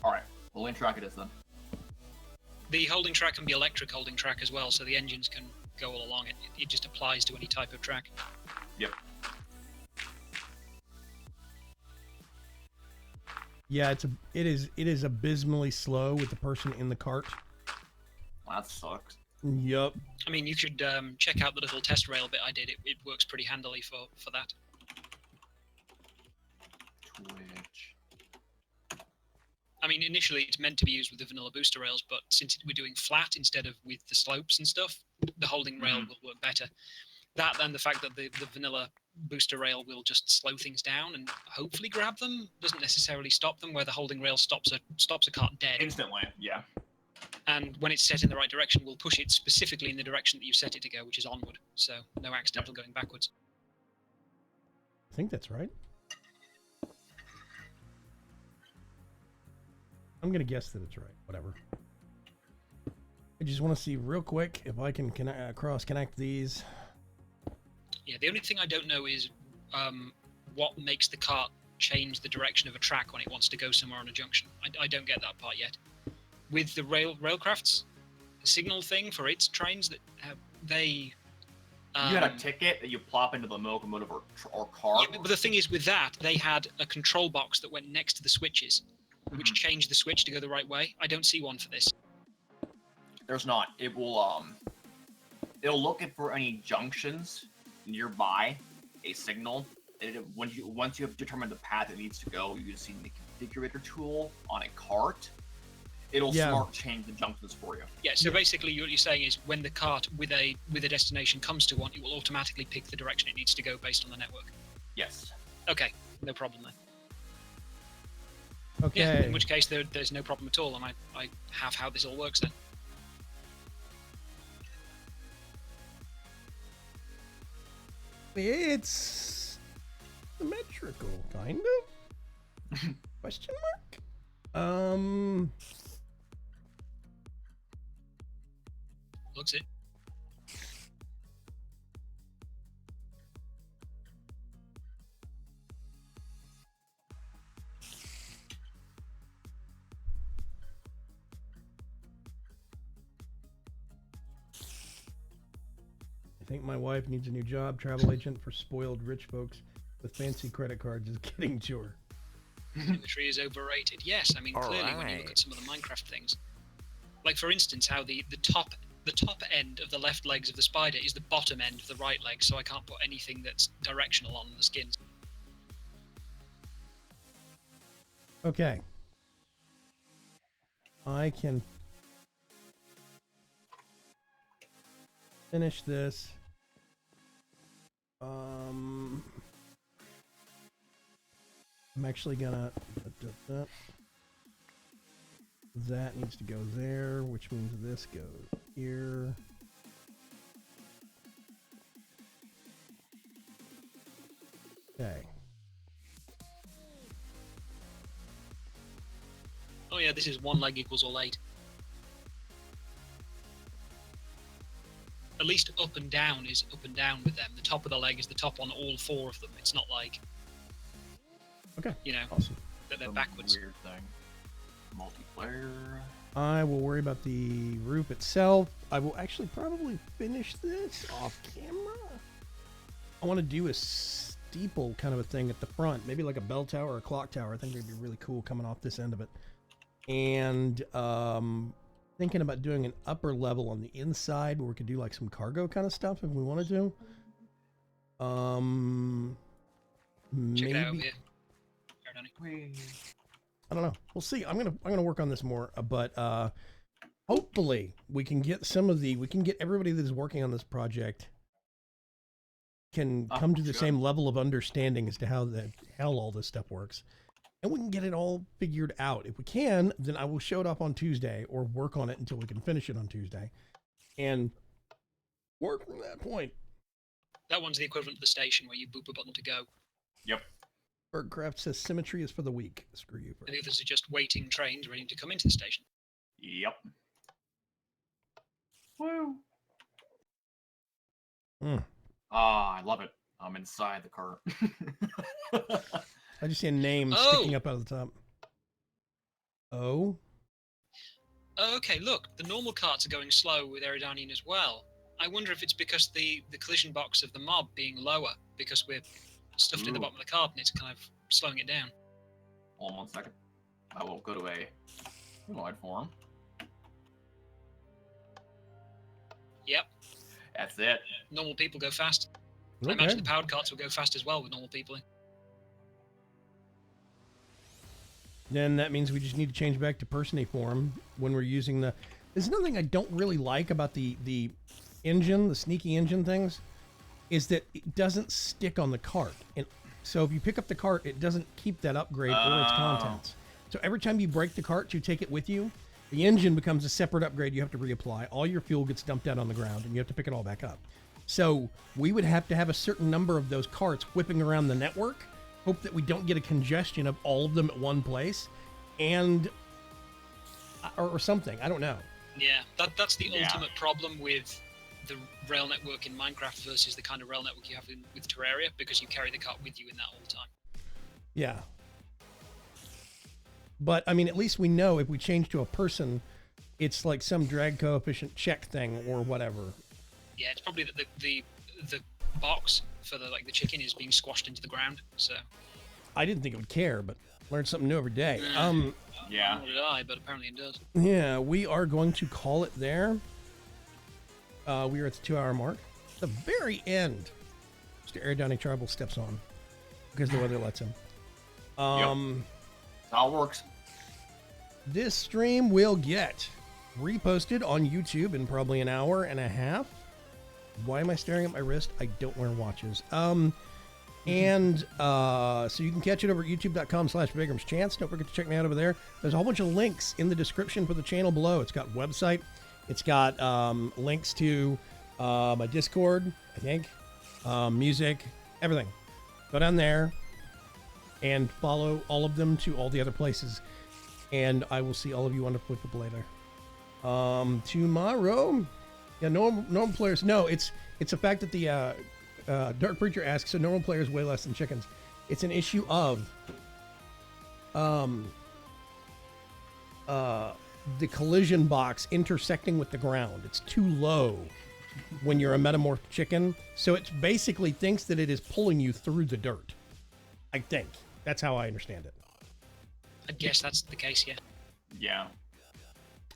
Speaker 7: All right, holding track it is then.
Speaker 2: The holding track can be electric holding track as well, so the engines can go all along it. It just applies to any type of track.
Speaker 7: Yep.
Speaker 1: Yeah, it is abysmally slow with the person in the cart.
Speaker 7: Well, that sucks.
Speaker 1: Yup.
Speaker 2: I mean, you should check out the little test rail bit I did. It works pretty handily for that.
Speaker 7: Twitch.
Speaker 2: I mean, initially it's meant to be used with the vanilla booster rails, but since we're doing flat instead of with the slopes and stuff, the holding rail will work better. That and the fact that the vanilla booster rail will just slow things down and hopefully grab them doesn't necessarily stop them. Where the holding rail stops a cart dead
Speaker 7: Instantly, yeah.
Speaker 2: and when it's set in the right direction, will push it specifically in the direction that you set it to go, which is onward. So no accidental going backwards.
Speaker 1: I think that's right. I'm gonna guess that it's right. Whatever. I just want to see real quick if I can cross connect these.
Speaker 2: Yeah, the only thing I don't know is what makes the cart change the direction of a track when it wants to go somewhere on a junction. I don't get that part yet. With the Railcraft's signal thing for its trains, that they...
Speaker 7: You had a ticket that you plop into the locomotive or car.
Speaker 2: Yeah, but the thing is, with that, they had a control box that went next to the switches, which changed the switch to go the right way. I don't see one for this.
Speaker 7: There's not. It will it'll look for any junctions nearby, a signal. Once you have determined the path it needs to go, you see the configurator tool on a cart. It'll smart change the junctions for you.
Speaker 2: Yeah, so basically what you're saying is when the cart with a destination comes to one, it will automatically pick the direction it needs to go based on the network.
Speaker 7: Yes.
Speaker 2: Okay, no problem then.
Speaker 1: Okay.
Speaker 2: Yeah, in which case there's no problem at all, and I have how this all works then.
Speaker 1: It's symmetrical, kind of. Question mark?
Speaker 2: Looks it.
Speaker 1: I think my wife needs a new job. Travel agent for spoiled rich folks with fancy credit cards is getting to her.
Speaker 2: Symmetry is overrated. Yes, I mean clearly when you look at some of the Minecraft things, like for instance how the top end of the left legs of the spider is the bottom end of the right leg, so I can't put anything that's directional on the skins.
Speaker 1: Okay. I can finish this. I'm actually gonna that needs to go there, which means this goes here. Okay.
Speaker 2: Oh yeah, this is one leg equals all 8. At least up and down is up and down with them. The top of the leg is the top on all 4 of them. It's not like,
Speaker 1: Okay.
Speaker 2: you know,
Speaker 1: Awesome.
Speaker 2: that they're
Speaker 7: Some
Speaker 2: backwards.
Speaker 7: Weird thing. Multiplayer.
Speaker 1: I will worry about the roof itself. I will actually probably finish this off camera. I want to do a steeple kind of a thing at the front, maybe like a bell tower or a clock tower. I think it'd be really cool coming off this end of it. And thinking about doing an upper level on the inside where we could do like some cargo kind of stuff if we wanted to.
Speaker 2: Check it out over
Speaker 1: Maybe.
Speaker 2: here. Danny.
Speaker 1: I don't know. We'll see. I'm gonna work on this more, but hopefully we can get everybody that is working on this project can come to the same level of understanding as to how the hell all this stuff works, and we can get it all figured out. If we can, then I will show it off on Tuesday or work on it until we can finish it on Tuesday, and work from that point.
Speaker 2: That one's the equivalent of the station where you boop a button to go.
Speaker 7: Yep.
Speaker 1: Bergcraft says symmetry is for the weak. Screw you.
Speaker 2: And the others are just waiting trains ready to come into the station.
Speaker 7: Yep. Woo. Ah, I love it. I'm inside the car.
Speaker 1: I just see a name sticking up out of the top. Oh?
Speaker 2: Oh, okay, look, the normal carts are going slow with Eridanian as well. I wonder if it's because the collision box of the mob being lower, because we're stuffed in the bottom of the cart and it's kind of slowing it down.
Speaker 7: Hold on 1 second. I will go to a wide form.
Speaker 2: Yep,
Speaker 7: That's it.
Speaker 2: normal people go fast. I
Speaker 1: Okay.
Speaker 2: imagine the powered carts will go fast as well with normal people in.
Speaker 1: Then that means we just need to change back to persony form when we're using the... There's another thing I don't really like about the engine, the sneaky engine things, is that it doesn't stick on the cart. And so if you pick up the cart, it doesn't keep that upgrade or its contents. So every time you break the cart, you take it with you, the engine becomes a separate upgrade you have to reapply. All your fuel gets dumped out on the ground, and you have to pick it all back up. So we would have to have a certain number of those carts whipping around the network, hope that we don't get a congestion of all of them at one place, and or something. I don't know.
Speaker 2: Yeah, that's the ultimate problem with the rail network in Minecraft versus the kind of rail network you have with Terraria, because you carry the cart with you in that all the time.
Speaker 1: Yeah. But, I mean, at least we know if we change to a person, it's like some drag coefficient check thing or whatever.
Speaker 2: Yeah, it's probably that the box for the chicken is being squashed into the ground, so...
Speaker 1: I didn't think it would care, but learned something new every day.
Speaker 7: Yeah.
Speaker 2: Nor did I, but apparently it does.
Speaker 1: Yeah, we are going to call it there. We are at the 2-hour mark. The very end, Mr. Air Downey Tribal steps on because the weather lets him.
Speaker 7: That's how it works.
Speaker 1: This stream will get reposted on YouTube in probably an hour and a half. Why am I staring at my wrist? I don't wear watches. So you can catch it over at youtube.com/BigramsChance. Don't forget to check me out over there. There's a whole bunch of links in the description for the channel below. It's got website. It's got links to my Discord, I think, music, everything. Go down there and follow all of them to all the other places. And I will see all of you on the flip later. Tomorrow, yeah, normal players. No, it's a fact that the Dark Preacher asks, so normal players weigh less than chickens. It's an issue of the collision box intersecting with the ground. It's too low when you're a metamorphed chicken, so it basically thinks that it is pulling you through the dirt. I think that's how I understand it.
Speaker 2: I guess that's the case, yeah.
Speaker 7: Yeah.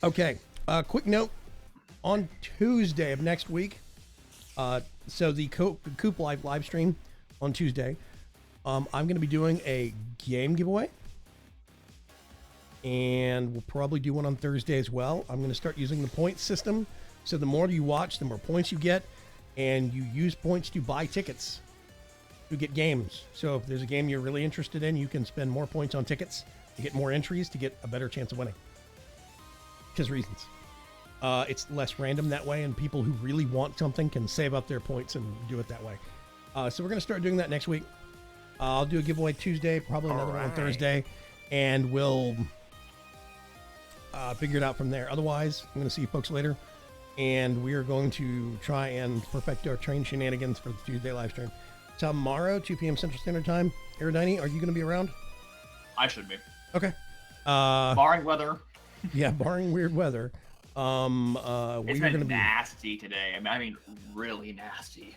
Speaker 1: Okay, quick note. On Tuesday of next week, so the Coop Life live stream on Tuesday, I'm going to be doing a game giveaway. And we'll probably do one on Thursday as well. I'm going to start using the points system. So the more you watch, the more points you get. And you use points to buy tickets to get games. So if there's a game you're really interested in, you can spend more points on tickets to get more entries to get a better chance of winning. Because reasons. It's less random that way, and people who really want something can save up their points and do it that way. So we're going to start doing that next week. I'll do a giveaway Tuesday, probably another one on Thursday, and we'll figure it out from there. Otherwise, I'm going to see you folks later, and we are going to try and perfect our train shenanigans for the Tuesday live stream. Tomorrow, 2 p.m. Central Standard Time. Aerodiny, are you going to be around?
Speaker 7: I should be.
Speaker 1: Okay.
Speaker 7: Barring weather.
Speaker 1: Yeah, barring weird weather.
Speaker 7: It's
Speaker 1: We're
Speaker 7: been
Speaker 1: gonna be
Speaker 7: nasty today. I mean, really nasty.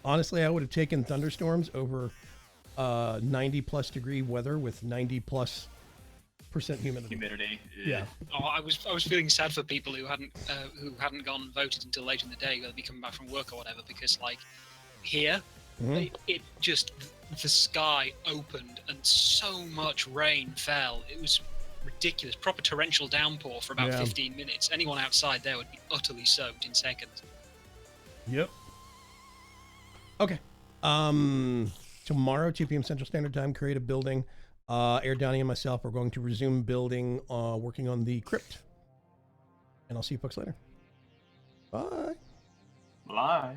Speaker 1: honestly, I would have taken thunderstorms over 90 plus degree weather with 90+% humidity. Yeah.
Speaker 2: Oh, I was feeling sad for people who hadn't gone and voted until late in the day, whether they be coming back from work or whatever, because here, it just, the sky opened and so much rain fell. It was ridiculous. Proper torrential downpour for about 15 minutes. Anyone outside there would be utterly soaked in seconds.
Speaker 1: Yep. Okay. Tomorrow, 2 p.m. Central Standard Time, creative building. Air Downey and myself are going to resume building, working on the crypt. And I'll see you folks later. Bye.
Speaker 7: Bye.